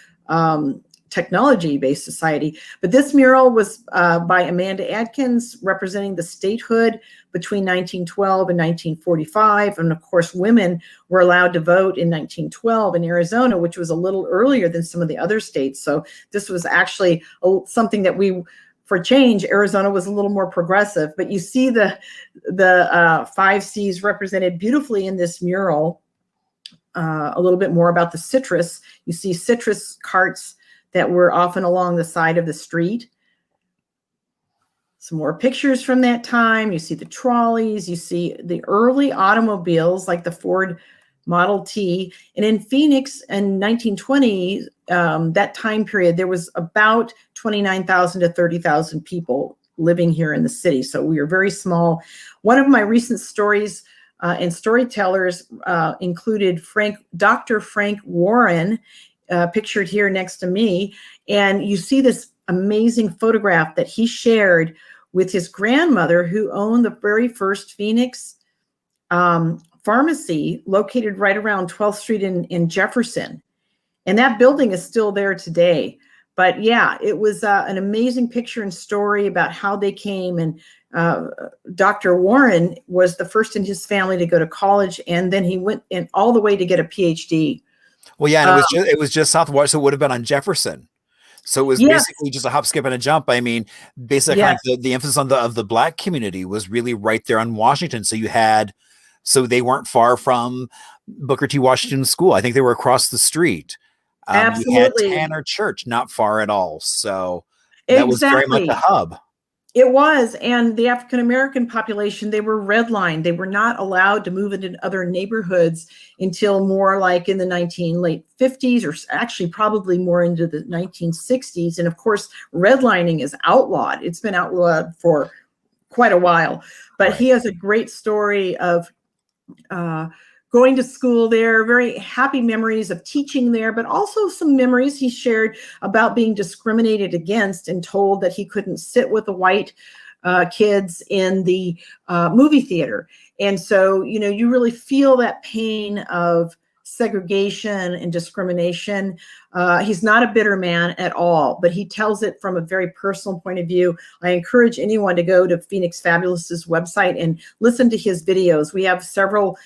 technology-based society. But this mural was by Amanda Adkins, representing the statehood between 1912 and 1945. And of course, women were allowed to vote in 1912 in Arizona, which was a little earlier than some of the other states. So this was actually something that for change, Arizona was a little more progressive. But you see the 5 C's represented beautifully in this mural. A little bit more about the citrus. You see citrus carts that were often along the side of the street. Some more pictures from that time. You see the trolleys. You see the early automobiles like the Ford Model T. And in Phoenix in 1920, that time period, there was about 29,000 to 30,000 people living here in the city. So we were very small. One of my recent stories and storytellers included Dr. Frank Warren, pictured here next to me. And you see this amazing photograph that he shared with his grandmother, who owned the very first Phoenix pharmacy located right around 12th Street in Jefferson. And that building is still there today. But yeah, it was an amazing picture and story about how they came. And Dr. Warren was the first in his family to go to college. And then he went in all the way to get a PhD. Well, yeah, and it was just southwest, so it would have been on Jefferson. So it was basically just a hop, skip, and a jump. I mean, basically, kind of the emphasis of the Black community was really right there on Washington. So they weren't far from Booker T. Washington School. I think they were across the street. Absolutely. You had Tanner Church, not far at all. So that was very much a hub. It was. And the African-American population, they were redlined. They were not allowed to move into other neighborhoods until more like in the late 50s, or actually probably more into the 1960s. And of course, redlining is outlawed. It's been outlawed for quite a while. But He has a great story of going to school there, very happy memories of teaching there, but also some memories he shared about being discriminated against and told that he couldn't sit with the white kids in the movie theater. And so, you really feel that pain of segregation and discrimination. He's not a bitter man at all, but he tells it from a very personal point of view. I encourage anyone to go to Phoenix Phabulous's website and listen to his videos. We have several,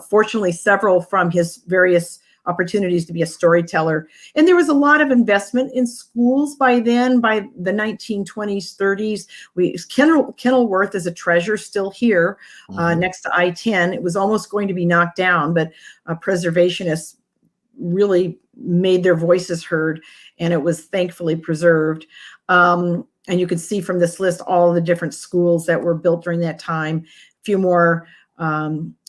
fortunately, several from his various opportunities to be a storyteller. And there was a lot of investment in schools by then, by the 1920s, 30s. Kenilworth is a treasure still here next to I-10. It was almost going to be knocked down, but preservationists really made their voices heard, and it was thankfully preserved. And you can see from this list all the different schools that were built during that time. A few more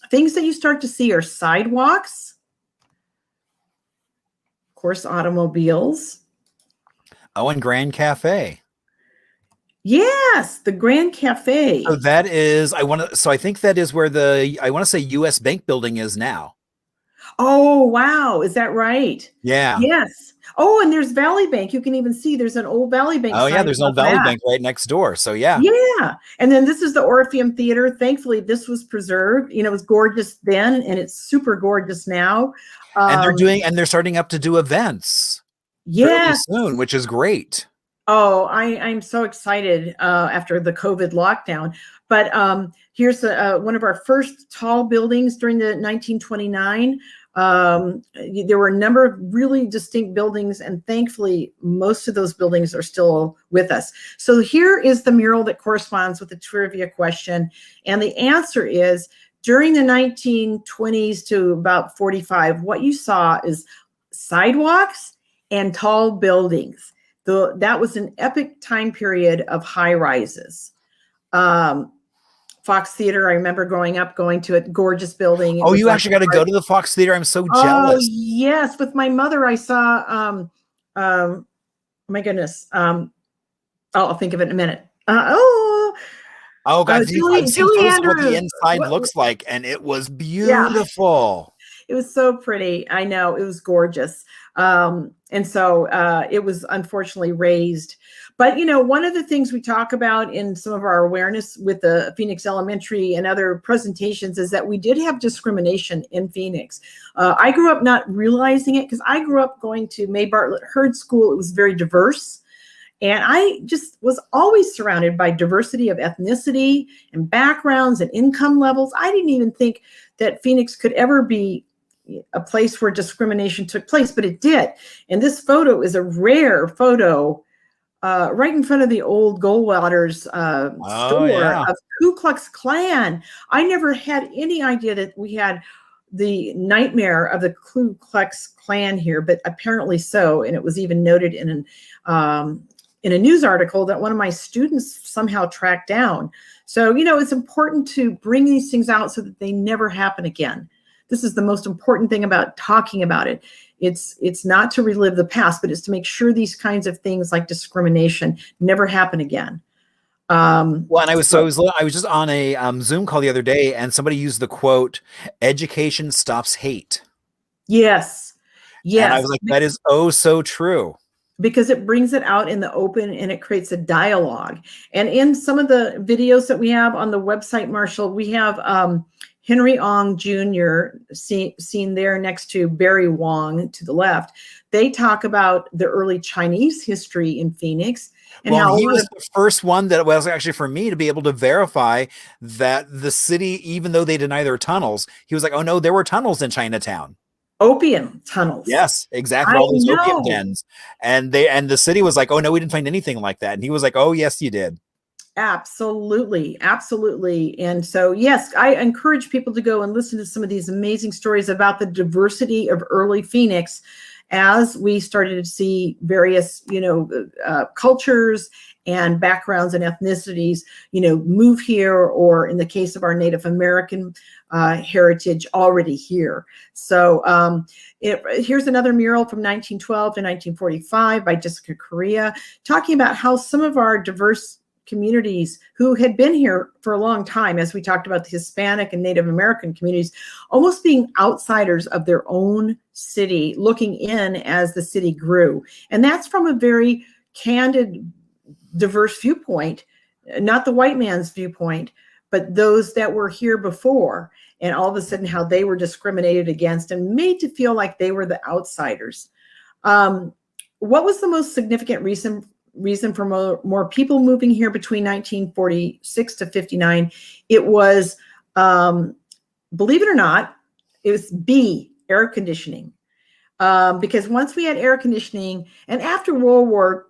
things that you start to see are sidewalks, of course, automobiles. Oh, and Grand Cafe. Yes, the Grand Cafe. So that is, I think that is where I want to say US Bank building is now. Oh, wow. Is that right? Yeah. Yes. Oh, and there's Valley Bank. You can even see there's an old Valley Bank. Oh, yeah. There's an old Valley Bank right next door. So, yeah. Yeah. And then this is the Orpheum Theater. Thankfully, this was preserved. You know, it was gorgeous then, and it's super gorgeous now. And they're starting up to do events. Yes. Soon, which is great. Oh, I'm so excited after the COVID lockdown. But here's one of our first tall buildings during the 1929. There were a number of really distinct buildings, and thankfully, most of those buildings are still with us. So here is the mural that corresponds with the trivia question. And the answer is, during the 1920s to about 45, what you saw is sidewalks and tall buildings. That was an epic time period of high rises. Fox Theater, I remember growing up, going to a gorgeous building. Oh, you actually got to go to the Fox Theater? I'm so jealous. Oh, yes. With my mother, I saw, my goodness. I'll think of it in a minute. Oh, God. Julie I've seen photos of what the Andrews. inside looks like, and it was beautiful. It was so pretty. I know. It was gorgeous. And so it was unfortunately razed. But, you know, one of the things we talk about in some of our awareness with the Phoenix Elementary and other presentations is that we did have discrimination in Phoenix. I grew up not realizing it because I grew up going to May Bartlett Hurd School. It was very diverse. And I just was always surrounded by diversity of ethnicity and backgrounds and income levels. I didn't even think that Phoenix could ever be a place where discrimination took place, but it did. And this photo is a rare photo right in front of the old Goldwater's store of Ku Klux Klan. I never had any idea that we had the nightmare of the Ku Klux Klan here, but apparently so. And it was even noted in a news article that one of my students somehow tracked down. So, you know, it's important to bring these things out so that they never happen again. This is the most important thing about talking about it. It's not to relive the past, but it's to make sure these kinds of things like discrimination never happen again. Well, and I was just on a Zoom call the other day, and somebody used the quote, "Education stops hate." Yes. Yes. And I was like, that is oh so true. Because it brings it out in the open and it creates a dialogue. And in some of the videos that we have on the website, Marshall, we have Henry Ong Jr. seen there next to Barry Wong to the left. They talk about the early Chinese history in Phoenix. And how he was the first one that was actually for me to be able to verify that the city, even though they deny their tunnels, he was like, oh no, there were tunnels in Chinatown. Opium tunnels. Yes, exactly. All those opium dens. And the city was like, oh no, we didn't find anything like that. And he was like, oh yes, you did. Absolutely. Absolutely. And so, yes, I encourage people to go and listen to some of these amazing stories about the diversity of early Phoenix as we started to see various, cultures and backgrounds and ethnicities, move here, or in the case of our Native American heritage, already here. So here's another mural from 1912 to 1945 by Jessica Correa, talking about how some of our diverse communities who had been here for a long time, as we talked about the Hispanic and Native American communities, almost being outsiders of their own city, looking in as the city grew. And that's from a very candid, diverse viewpoint, not the white man's viewpoint, but those that were here before, and all of a sudden how they were discriminated against and made to feel like they were the outsiders. What was the most significant reason for more people moving here between 1946 to 59? It was, believe it or not, it was air conditioning. Because once we had air conditioning, and after World War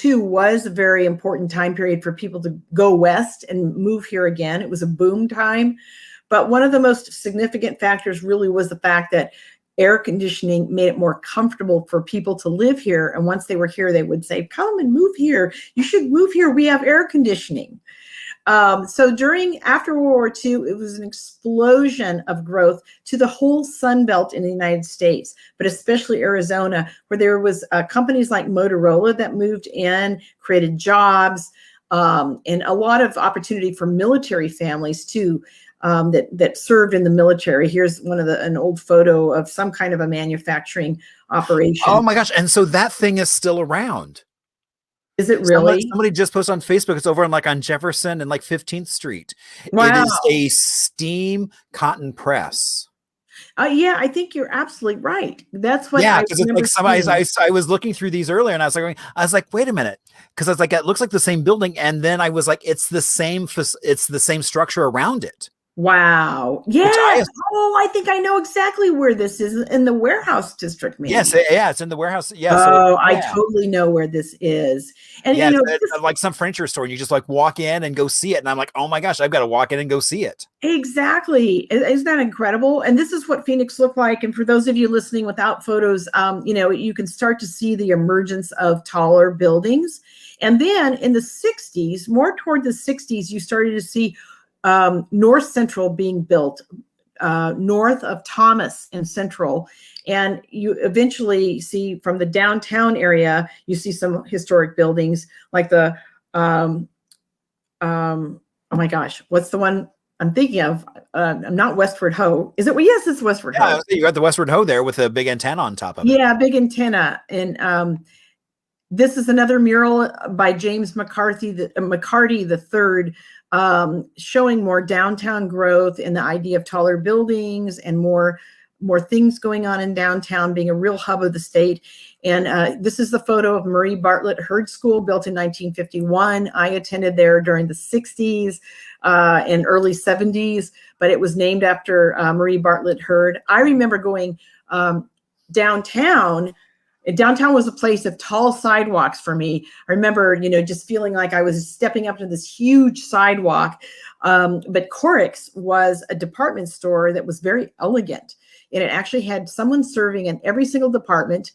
II was a very important time period for people to go west and move here again. It was a boom time. But one of the most significant factors really was the fact that air conditioning made it more comfortable for people to live here. And once they were here, they would say, come and move here. You should move here. We have air conditioning. So after World War II, it was an explosion of growth to the whole Sun Belt in the United States, but especially Arizona, where there was companies like Motorola that moved in, created jobs, and a lot of opportunity for military families too, that served in the military. Here's an old photo of some kind of a manufacturing operation. Oh my gosh. And so that thing is still around. Is it really? Somebody just posted on Facebook. It's over on Jefferson and 15th Street. Wow. It is a steam cotton press. Yeah, I think you're absolutely right. That's what. Yeah, because it's I was looking through these earlier, and I was like, wait a minute, because I was like, it looks like the same building, and then I was like, it's the same structure around it. Wow. Yeah. I think I know exactly where this is, in the warehouse district. Maybe. Yes. Yeah. It's in the warehouse. Yeah. I totally know where this is. And yeah, it's like some furniture store, and you just walk in and go see it. And I'm like, oh my gosh, I've got to walk in and go see it. Exactly. Isn't that incredible? And this is what Phoenix looked like. And for those of you listening without photos, you can start to see the emergence of taller buildings. And then in the 60s, more toward the 60s, you started to see North Central being built, north of Thomas and Central. And you eventually see from the downtown area, you see some historic buildings like the, oh my gosh, what's the one I'm thinking of? Not Westward Ho. Is it? Well, yes, it's Westward Ho. You got the Westward Ho there with a big antenna on top of it. Yeah, big antenna. And this is another mural by James McCarty III, showing more downtown growth and the idea of taller buildings and more things going on in downtown, being a real hub of the state. And this is the photo of Marie Bartlett Herd School, built in 1951. I attended there during the 60s and early 70s, but it was named after Marie Bartlett Herd. I remember going downtown. Downtown was a place of tall sidewalks for me. I remember, just feeling like I was stepping up to this huge sidewalk. But Corix was a department store that was very elegant. And it actually had someone serving in every single department.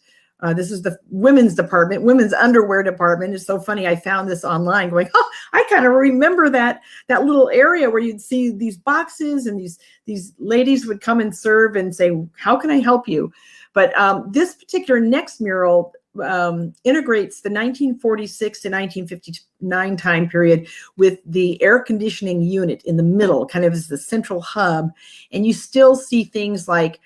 This is the women's department, women's underwear department. It's so funny. I found this online going, I kind of remember that little area where you'd see these boxes and these ladies would come and serve and say, how can I help you? But this particular next mural integrates the 1946 to 1959 time period with the air conditioning unit in the middle, kind of as the central hub. And you still see things like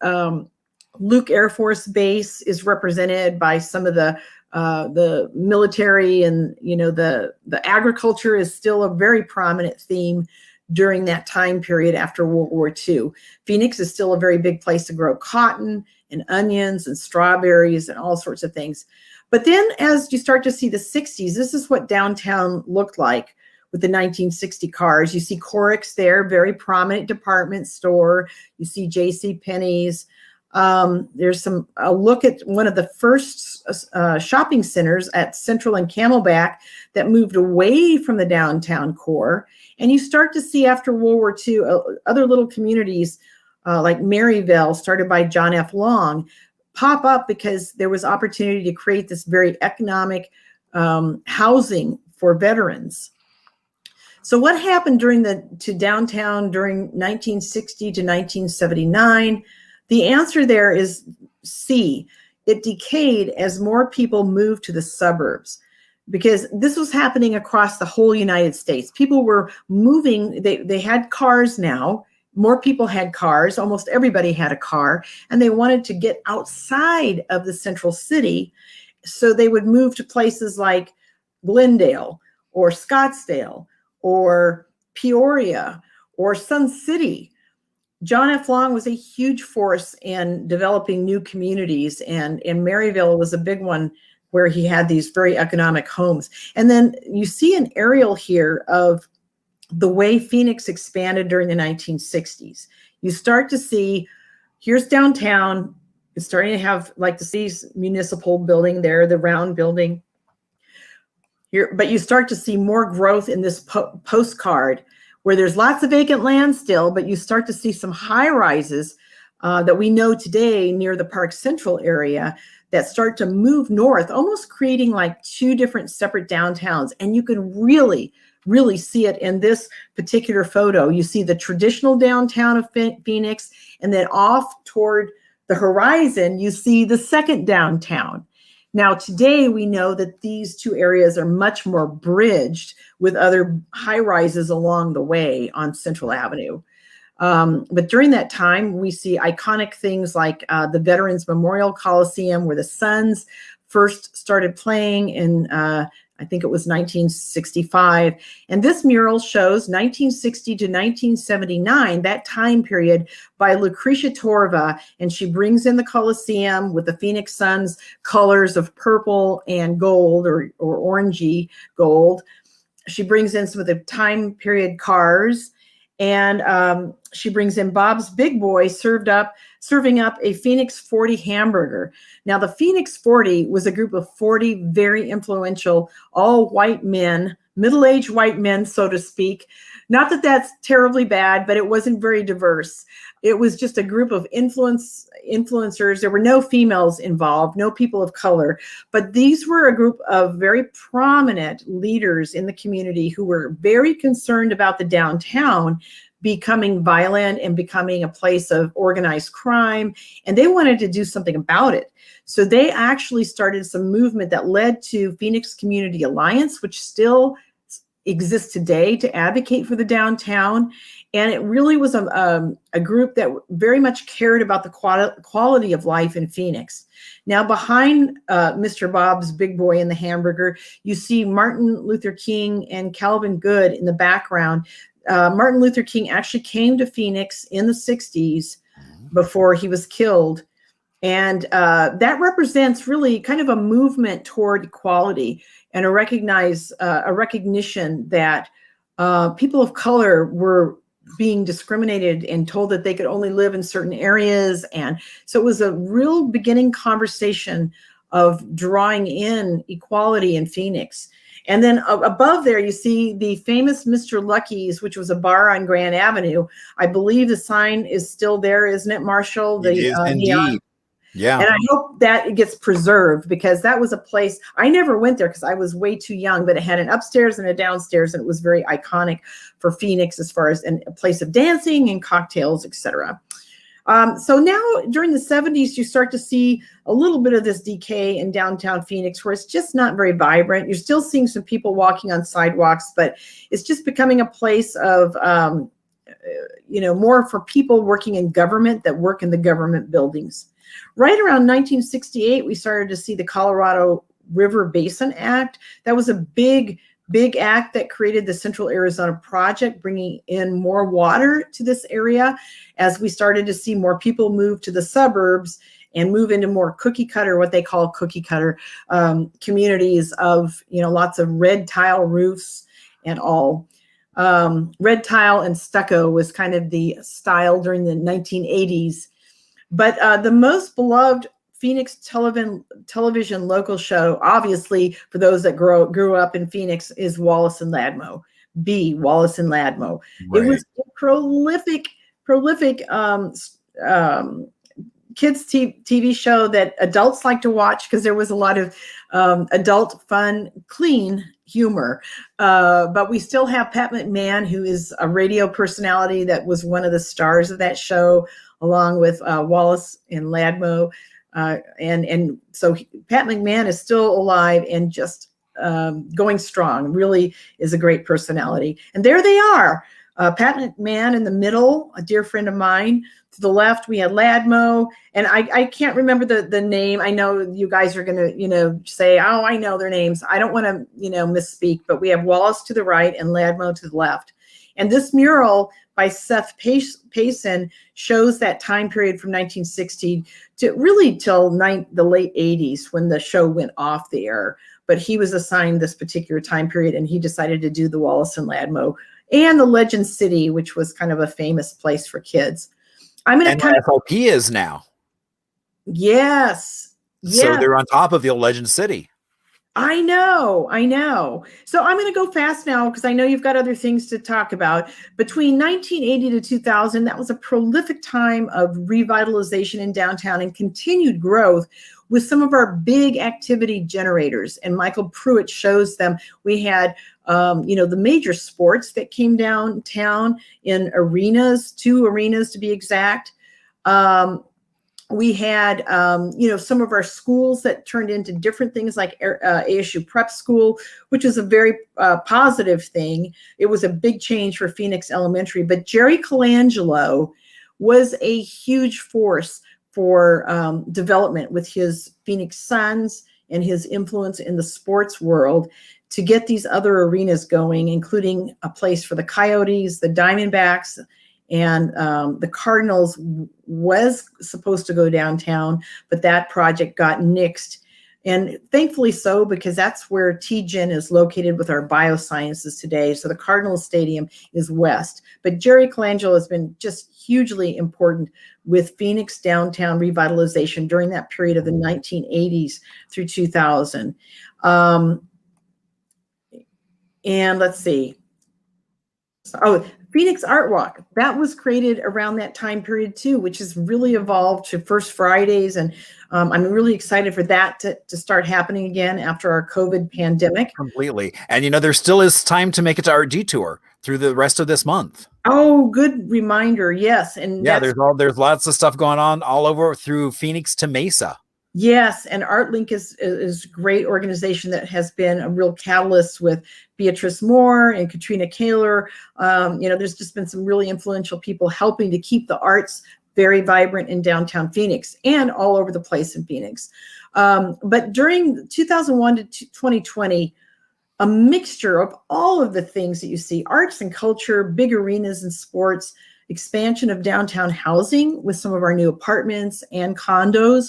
Luke Air Force Base is represented by some of the military, and the agriculture is still a very prominent theme during that time period after World War II. Phoenix is still a very big place to grow cotton and onions and strawberries and all sorts of things. But then as you start to see the 60s, this is what downtown looked like with the 1960 cars. You see Corix there, very prominent department store. You see J.C. Penney's. There's a look at one of the first shopping centers at Central and Camelback that moved away from the downtown core. And you start to see after World War II, other little communities like Maryville, started by John F. Long, pop up because there was opportunity to create this very economic housing for veterans. So what happened to downtown during 1960 to 1979? The answer there is C. It decayed as more people moved to the suburbs, because this was happening across the whole United States. People were moving. They had cars now. More people had cars. Almost everybody had a car, and they wanted to get outside of the central city. So they would move to places like Glendale or Scottsdale or Peoria or Sun City. John F. Long was a huge force in developing new communities, and Maryville was a big one where he had these very economic homes. And then you see an aerial here of the way Phoenix expanded during the 1960s. You start to see, here's downtown, It's starting to have like the city's municipal building there, the round building here, but you start to see more growth in this postcard where there's lots of vacant land still, but you start to see some high rises that we know today near the Park Central area that start to move north, almost creating like two different separate downtowns. And you can really see it in this particular photo. You see the traditional downtown of Phoenix, and then off toward the horizon, you see the second downtown. Now, today we know that these two areas are much more bridged with other high rises along the way on Central Avenue. But during that time, we see iconic things like the Veterans Memorial Coliseum, where the Suns first started playing in, I think it was 1965. And this mural shows 1960 to 1979, that time period, by Lucretia Torva. And she brings in the Coliseum with the Phoenix Suns colors of purple and gold, or orangey gold. She brings in some of the time period cars. And she brings in Bob's Big Boy serving up a Phoenix 40 hamburger. Now, the Phoenix 40 was a group of 40 very influential, all white men, middle-aged white men, so to speak. Not that that's terribly bad, but it wasn't very diverse. It was just a group of influencers. There were no females involved, no people of color, but these were a group of very prominent leaders in the community who were very concerned about the downtown becoming violent and becoming a place of organized crime, and they wanted to do something about it. So they actually started some movement that led to Phoenix Community Alliance, which still exists today, to advocate for the downtown. And it really was a group that very much cared about the quality of life in Phoenix. Now, behind Mr. Bob's Big Boy and the hamburger, you see Martin Luther King and Calvin Good in the background. Martin Luther King actually came to Phoenix in the 60s before he was killed. And that represents really kind of a movement toward equality and a recognition that people of color were being discriminated and told that they could only live in certain areas. And so it was a real beginning conversation of drawing in equality in Phoenix. And then above there, you see the famous Mr. Lucky's, which was a bar on Grand Avenue. I believe the sign is still there, isn't it, Marshall? It is indeed. Neon. Yeah. And I hope that it gets preserved, because that was a place, I never went there because I was way too young, but it had an upstairs and a downstairs, and it was very iconic for Phoenix as far as a place of dancing and cocktails, etc. So now during the 70s, you start to see a little bit of this decay in downtown Phoenix, where it's just not very vibrant. You're still seeing some people walking on sidewalks, but it's just becoming a place of, more for people working in government that work in the government buildings. Right around 1968, we started to see the Colorado River Basin Act. That was a big act that created the Central Arizona Project, bringing in more water to this area as we started to see more people move to the suburbs and move into more cookie cutter, what they call cookie cutter communities of, lots of red tile roofs and all. Red tile and stucco was kind of the style during the 1980s. But the most beloved Phoenix television local show, obviously, for those that grew up in Phoenix, is Wallace and Ladmo. Wallace and Ladmo. Right. It was a prolific kids TV show that adults like to watch, because there was a lot of adult fun, clean humor. But we still have Pat McMahon, who is a radio personality that was one of the stars of that show, along with Wallace and Ladmo. And so Pat McMahon is still alive and just going strong, really is a great personality. And there they are. Pat McMahon in the middle, a dear friend of mine. To the left, we had Ladmo, and I can't remember the name. I know you guys are going to, say, oh, I know their names. I don't want to, misspeak, but we have Wallace to the right and Ladmo to the left. And this mural by Seth Payson shows that time period from 1960 to really till the late 80s, when the show went off the air. But he was assigned this particular time period, and he decided to do the Wallace and Ladmo and the Legend City, which was kind of a famous place for kids. I'm going to FLP is now. Yes. So Yes. they're on top of the old Legend City. I know. So I'm going to go fast now because I know you've got other things to talk about. Between 1980 to 2000, that was a prolific time of revitalization in downtown and continued growth with some of our big activity generators. And Michael Pruitt shows them. We had, the major sports that came downtown in arenas, 2 arenas to be exact. We had, some of our schools that turned into different things like ASU Prep School, which is a very positive thing. It was a big change for Phoenix Elementary, but Jerry Colangelo was a huge force for development with his Phoenix Suns and his influence in the sports world to get these other arenas going, including a place for the Coyotes, the Diamondbacks, and the Cardinals was supposed to go downtown, but that project got nixed. And thankfully so, because that's where TGen is located with our biosciences today. So the Cardinals Stadium is west. But Jerry Colangelo has been just hugely important with Phoenix downtown revitalization during that period of the 1980s through 2000. And let's see. Phoenix Art Walk, that was created around that time period too, which has really evolved to First Fridays. And I'm really excited for that to start happening again after our COVID pandemic. Completely. And, there still is time to make it to Art Detour through the rest of this month. Oh, good reminder. Yes. And yeah, there's lots of stuff going on all over through Phoenix to Mesa. Yes, and ArtLink is a great organization that has been a real catalyst with Beatrice Moore and Katrina Kaler. There's just been some really influential people helping to keep the arts very vibrant in downtown Phoenix and all over the place in Phoenix. But during 2001 to 2020, a mixture of all of the things that you see, arts and culture, big arenas and sports, expansion of downtown housing with some of our new apartments and condos,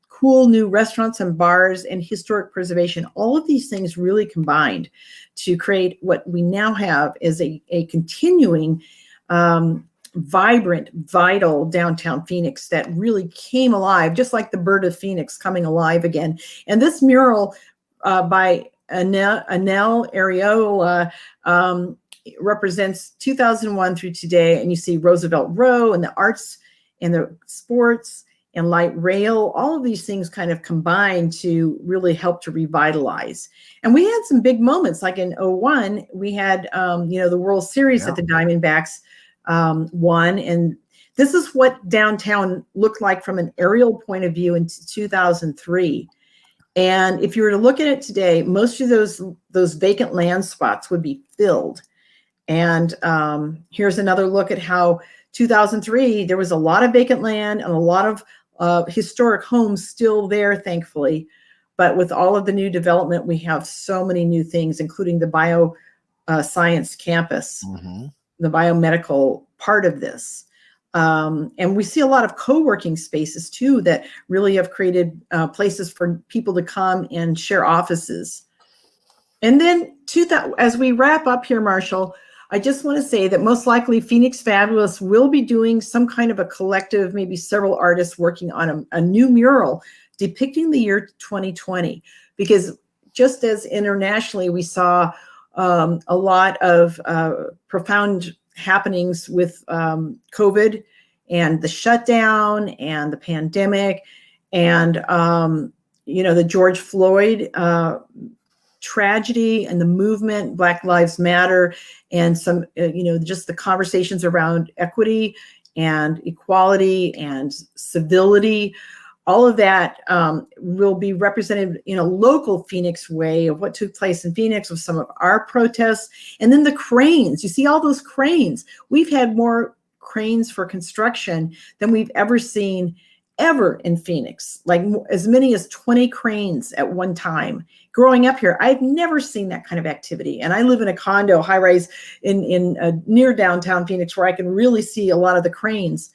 cool new restaurants and bars, and historic preservation. All of these things really combined to create what we now have is a continuing, vibrant, vital downtown Phoenix that really came alive, just like the bird of Phoenix coming alive again. And this mural by Anel Areola represents 2001 through today. And you see Roosevelt Row and the arts and the sports and light rail, all of these things kind of combine to really help to revitalize. And we had some big moments, like in 2001, we had, the World Series that the Diamondbacks won. And this is what downtown looked like from an aerial point of view in 2003. And if you were to look at it today, most of those vacant land spots would be filled. And here's another look at how 2003, there was a lot of vacant land and a lot of historic homes still there, thankfully. But with all of the new development, we have so many new things, including the bioscience campus, the biomedical part of this. And we see a lot of co-working spaces too that really have created places for people to come and share offices. And then as we wrap up here, Marshall, I just want to say that most likely Phoenix Phabulous will be doing some kind of a collective, maybe several artists working on a new mural depicting the year 2020, because just as internationally we saw a lot of profound happenings with COVID and the shutdown and the pandemic and, the George Floyd tragedy and the movement, Black Lives Matter, and some, just the conversations around equity and equality and civility. All of that will be represented in a local Phoenix way of what took place in Phoenix with some of our protests. And then the cranes, you see all those cranes. We've had more cranes for construction than we've ever seen ever in Phoenix, like as many as 20 cranes at one time. Growing up here, I've never seen that kind of activity. And I live in a condo high rise in near downtown Phoenix where I can really see a lot of the cranes.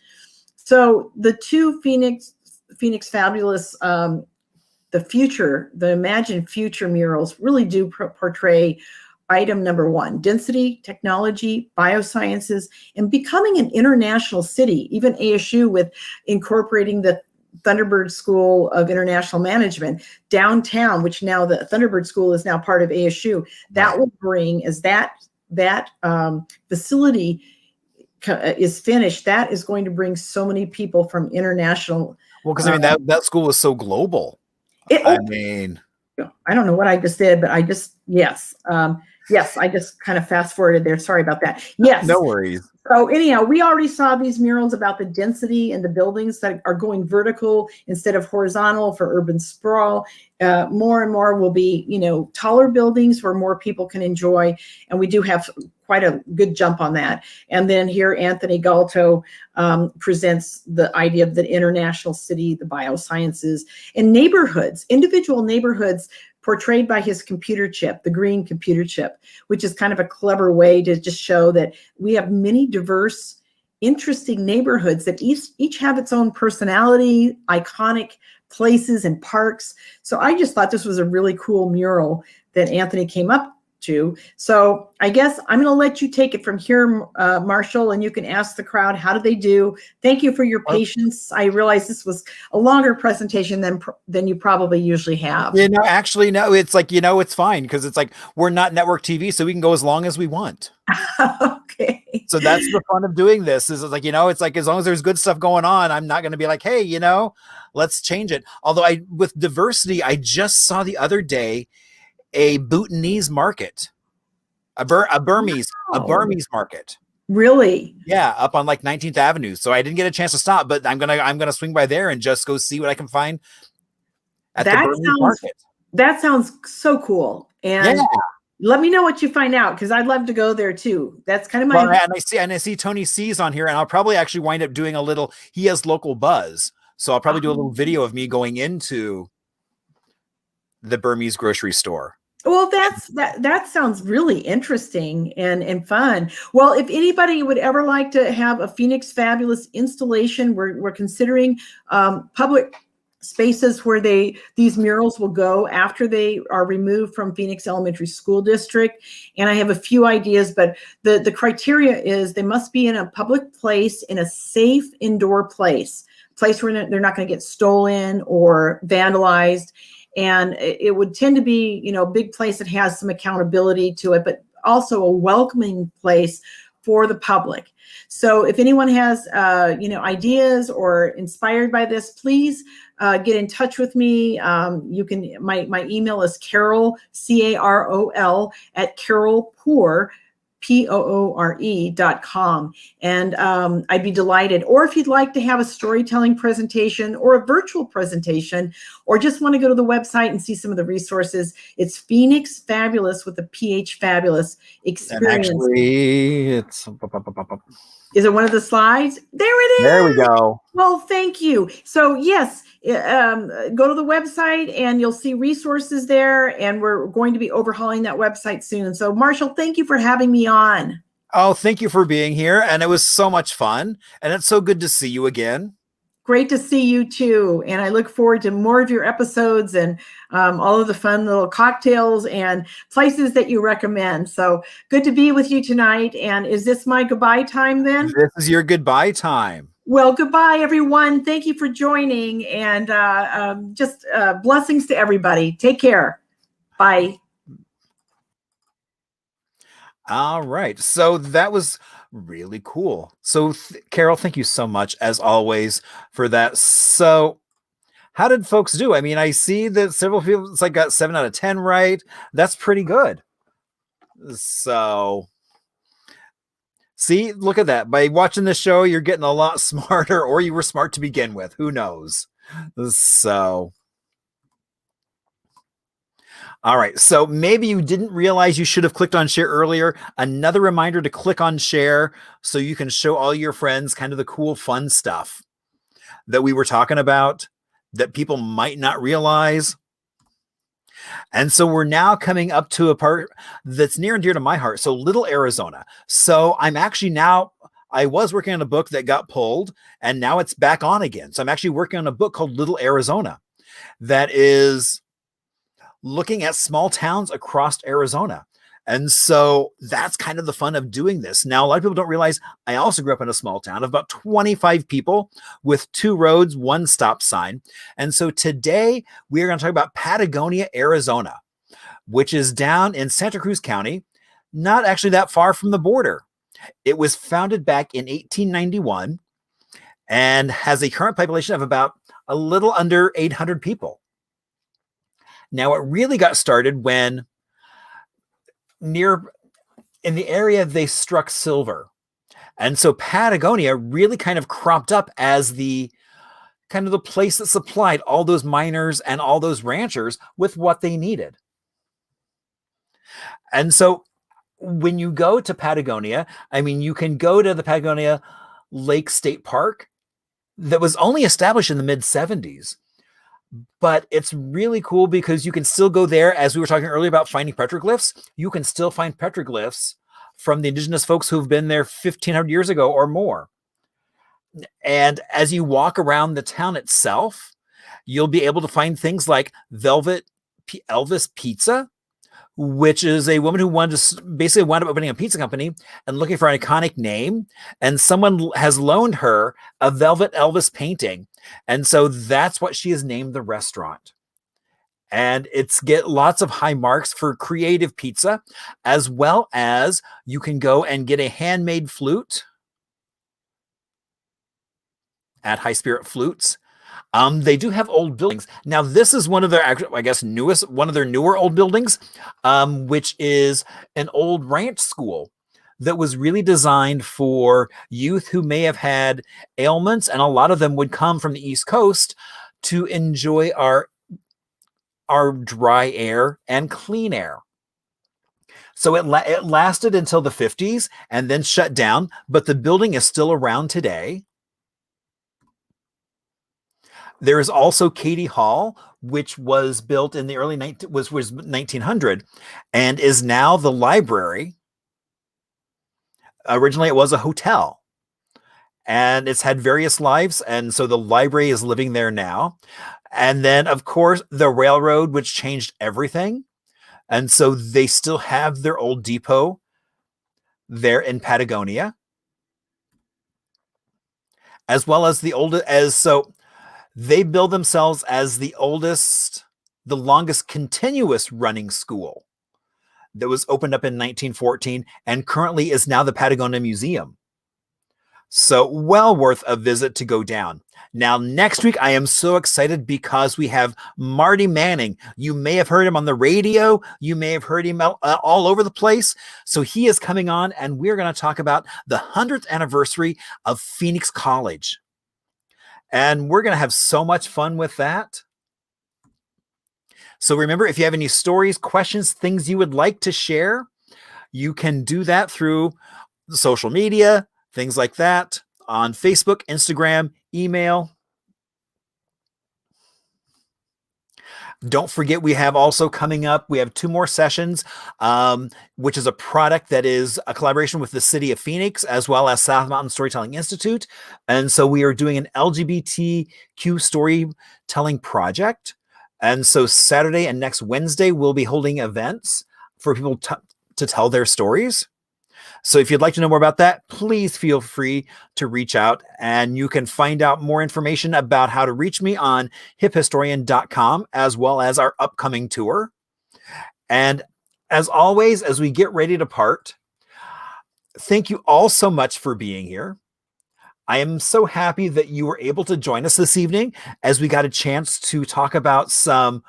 So the two Phoenix Phabulous, the imagined future murals really do portray item number one: density, technology, biosciences, and becoming an international city. Even ASU with incorporating the Thunderbird School of International Management downtown, which now the Thunderbird School is now part of ASU. That will bring, as that facility is finished, that is going to bring so many people from international. Well, because I mean that school was so global. I mean, I don't know what I just did, but I just yes, I just kind of fast forwarded there. Sorry about that. Yes, no worries. So anyhow, we already saw these murals about the density in the buildings that are going vertical instead of horizontal for urban sprawl. More and more will be, taller buildings where more people can enjoy. And we do have quite a good jump on that. And then here, Anthony Galto presents the idea of the international city, the biosciences, and neighborhoods, individual neighborhoods portrayed by his computer chip, the green computer chip, which is kind of a clever way to just show that we have many diverse, interesting neighborhoods that each have its own personality, iconic places and parks. So I just thought this was a really cool mural that Anthony came up to. So I guess I'm going to let you take it from here, Marshall, and you can ask the crowd, how did they do? Thank you for your patience. I realize this was a longer presentation than you probably usually have. Actually, no, it's like, it's fine because it's like we're not network TV, so we can go as long as we want. Okay. So that's the fun of doing this is like, it's like as long as there's good stuff going on, I'm not going to be like, hey, let's change it. Although with diversity, I just saw the other day a Bhutanese market, a Burmese market. Really? Yeah, up on like 19th Avenue. So I didn't get a chance to stop, but I'm gonna swing by there and just go see what I can find at the Burmese market. That sounds so cool. And let me know what you find out because I'd love to go there too. That's kind of my. Well, and I see Tony C's on here, and I'll probably actually wind up doing a little. He has local buzz, so I'll probably do a little video of me going into the Burmese grocery store. Well, that sounds really interesting and fun. Well, if anybody would ever like to have a Phoenix Phabulous installation, we're considering public spaces where these murals will go after they are removed from Phoenix Elementary School District. And I have a few ideas, but the criteria is they must be in a public place, in a safe indoor place where they're not going to get stolen or vandalized. And it would tend to be, a big place that has some accountability to it, but also a welcoming place for the public. So if anyone has, ideas or inspired by this, please get in touch with me. You can, my email is Carol, CAROL @Carol Poore, POORE.com. And I'd be delighted. Or if you'd like to have a storytelling presentation or a virtual presentation, or just want to go to the website and see some of the resources, it's Phoenix Phabulous with a PH Fabulous experience. And actually, it's. Is it one of the slides? There it is. There we go. Well, thank you. So yes, go to the website and you'll see resources there. And we're going to be overhauling that website soon. So Marshall, thank you for having me on. Oh, thank you for being here. And it was so much fun. And it's so good to see you again. Great to see you too. And I look forward to more of your episodes and all of the fun little cocktails and places that you recommend. So good to be with you tonight. And is this my goodbye time then? This is your goodbye time. Well, goodbye, everyone. Thank you for joining. And just blessings to everybody. Take care. Bye. All right. So that was really cool. So Carol, thank you so much as always for that. So how did folks do? I mean, I see that several people got 7 out of 10 right. That's pretty good. So see, look at that. By watching the show, you're getting a lot smarter, or you were smart to begin with. Who knows? So all right, so maybe you didn't realize you should have clicked on share earlier. Another reminder to click on share so you can show all your friends kind of the cool, fun stuff that we were talking about that people might not realize. And so we're now coming up to a part that's near and dear to my heart. So Little Arizona. So I'm actually I was working on a book that got pulled and now it's back on again. So I'm actually working on a book called Little Arizona that is looking at small towns across Arizona. And so that's kind of the fun of doing this. Now, a lot of people don't realize I also grew up in a small town of about 25 people with 2 roads, 1 stop sign. And so today we are going to talk about Patagonia, Arizona, which is down in Santa Cruz County, not actually that far from the border. It was founded back in 1891 and has a current population of about a little under 800 people. Now, it really got started when in the area they struck silver. And so Patagonia really kind of cropped up as the kind of the place that supplied all those miners and all those ranchers with what they needed. And so when you go to Patagonia, I mean, you can go to the Patagonia Lake State Park that was only established in the mid-70s. But it's really cool because you can still go there. As we were talking earlier about finding petroglyphs, you can still find petroglyphs from the indigenous folks who've been there 1,500 years ago or more. And as you walk around the town itself, you'll be able to find things like Elvis Pizza, which is a woman who basically wound up opening a pizza company and looking for an iconic name. And someone has loaned her a Velvet Elvis painting. And so that's what she has named the restaurant. And it's get lots of high marks for creative pizza, as well as you can go and get a handmade flute at High Spirit Flutes. They do have old buildings. Now, this is one of their, I guess, one of their newer old buildings, which is an old ranch school that was really designed for youth who may have had ailments, and a lot of them would come from the East Coast to enjoy our dry air and clean air. So it lasted until the 50s and then shut down, but the building is still around today. There is also Katie Hall, which was built in the early 1900 and is now the library. Originally, it was a hotel, and it's had various lives, and so the library is living there now. And then, of course, the railroad, which changed everything, and so they still have their old depot there in Patagonia, as well as they build themselves as the longest continuous running school that was opened up in 1914 and currently is now the Patagonia Museum. So well worth a visit to go down. Now, next week, I am so excited because we have Marty Manning. You may have heard him on the radio. You may have heard him all over the place. So he is coming on, and we're going to talk about the 100th anniversary of Phoenix College. And we're going to have so much fun with that. So remember, if you have any stories, questions, things you would like to share, you can do that through social media, things like that, on Facebook, Instagram, email. Don't forget, we have also coming up, we have 2 more sessions, which is a product that is a collaboration with the city of Phoenix, as well as South Mountain Storytelling Institute. And so we are doing an LGBTQ storytelling project. And so Saturday and next Wednesday, we'll be holding events for people to tell their stories. So if you'd like to know more about that, please feel free to reach out, and you can find out more information about how to reach me on hiphistorian.com, as well as our upcoming tour. And as always, as we get ready to part, thank you all so much for being here. I am so happy that you were able to join us this evening as we got a chance to talk about some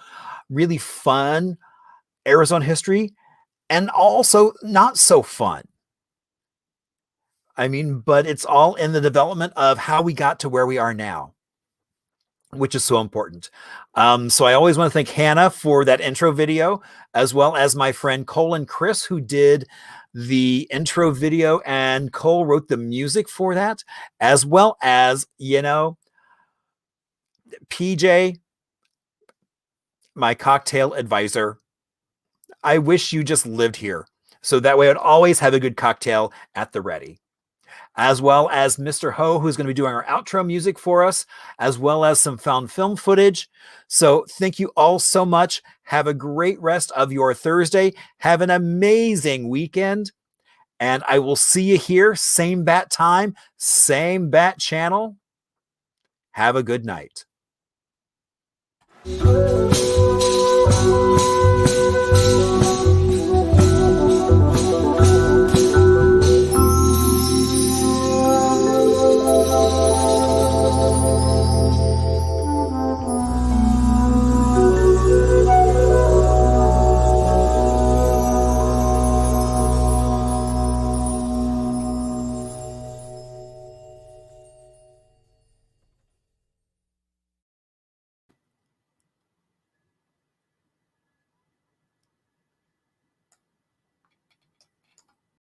really fun Arizona history and also not so fun. I mean, but it's all in the development of how we got to where we are now, which is so important. So I always want to thank Hannah for that intro video, as well as my friend Cole and Chris, who did the intro video, and Cole wrote the music for that, as well as, PJ, my cocktail advisor. I wish you just lived here, so that way I'd always have a good cocktail at the ready. as well as Mr. Ho, who's going to be doing our outro music for us, as well as some found film footage. So thank you all so much. Have a great rest of your Thursday. Have an amazing weekend. And I will see you here, same bat time, same bat channel. Have a good night.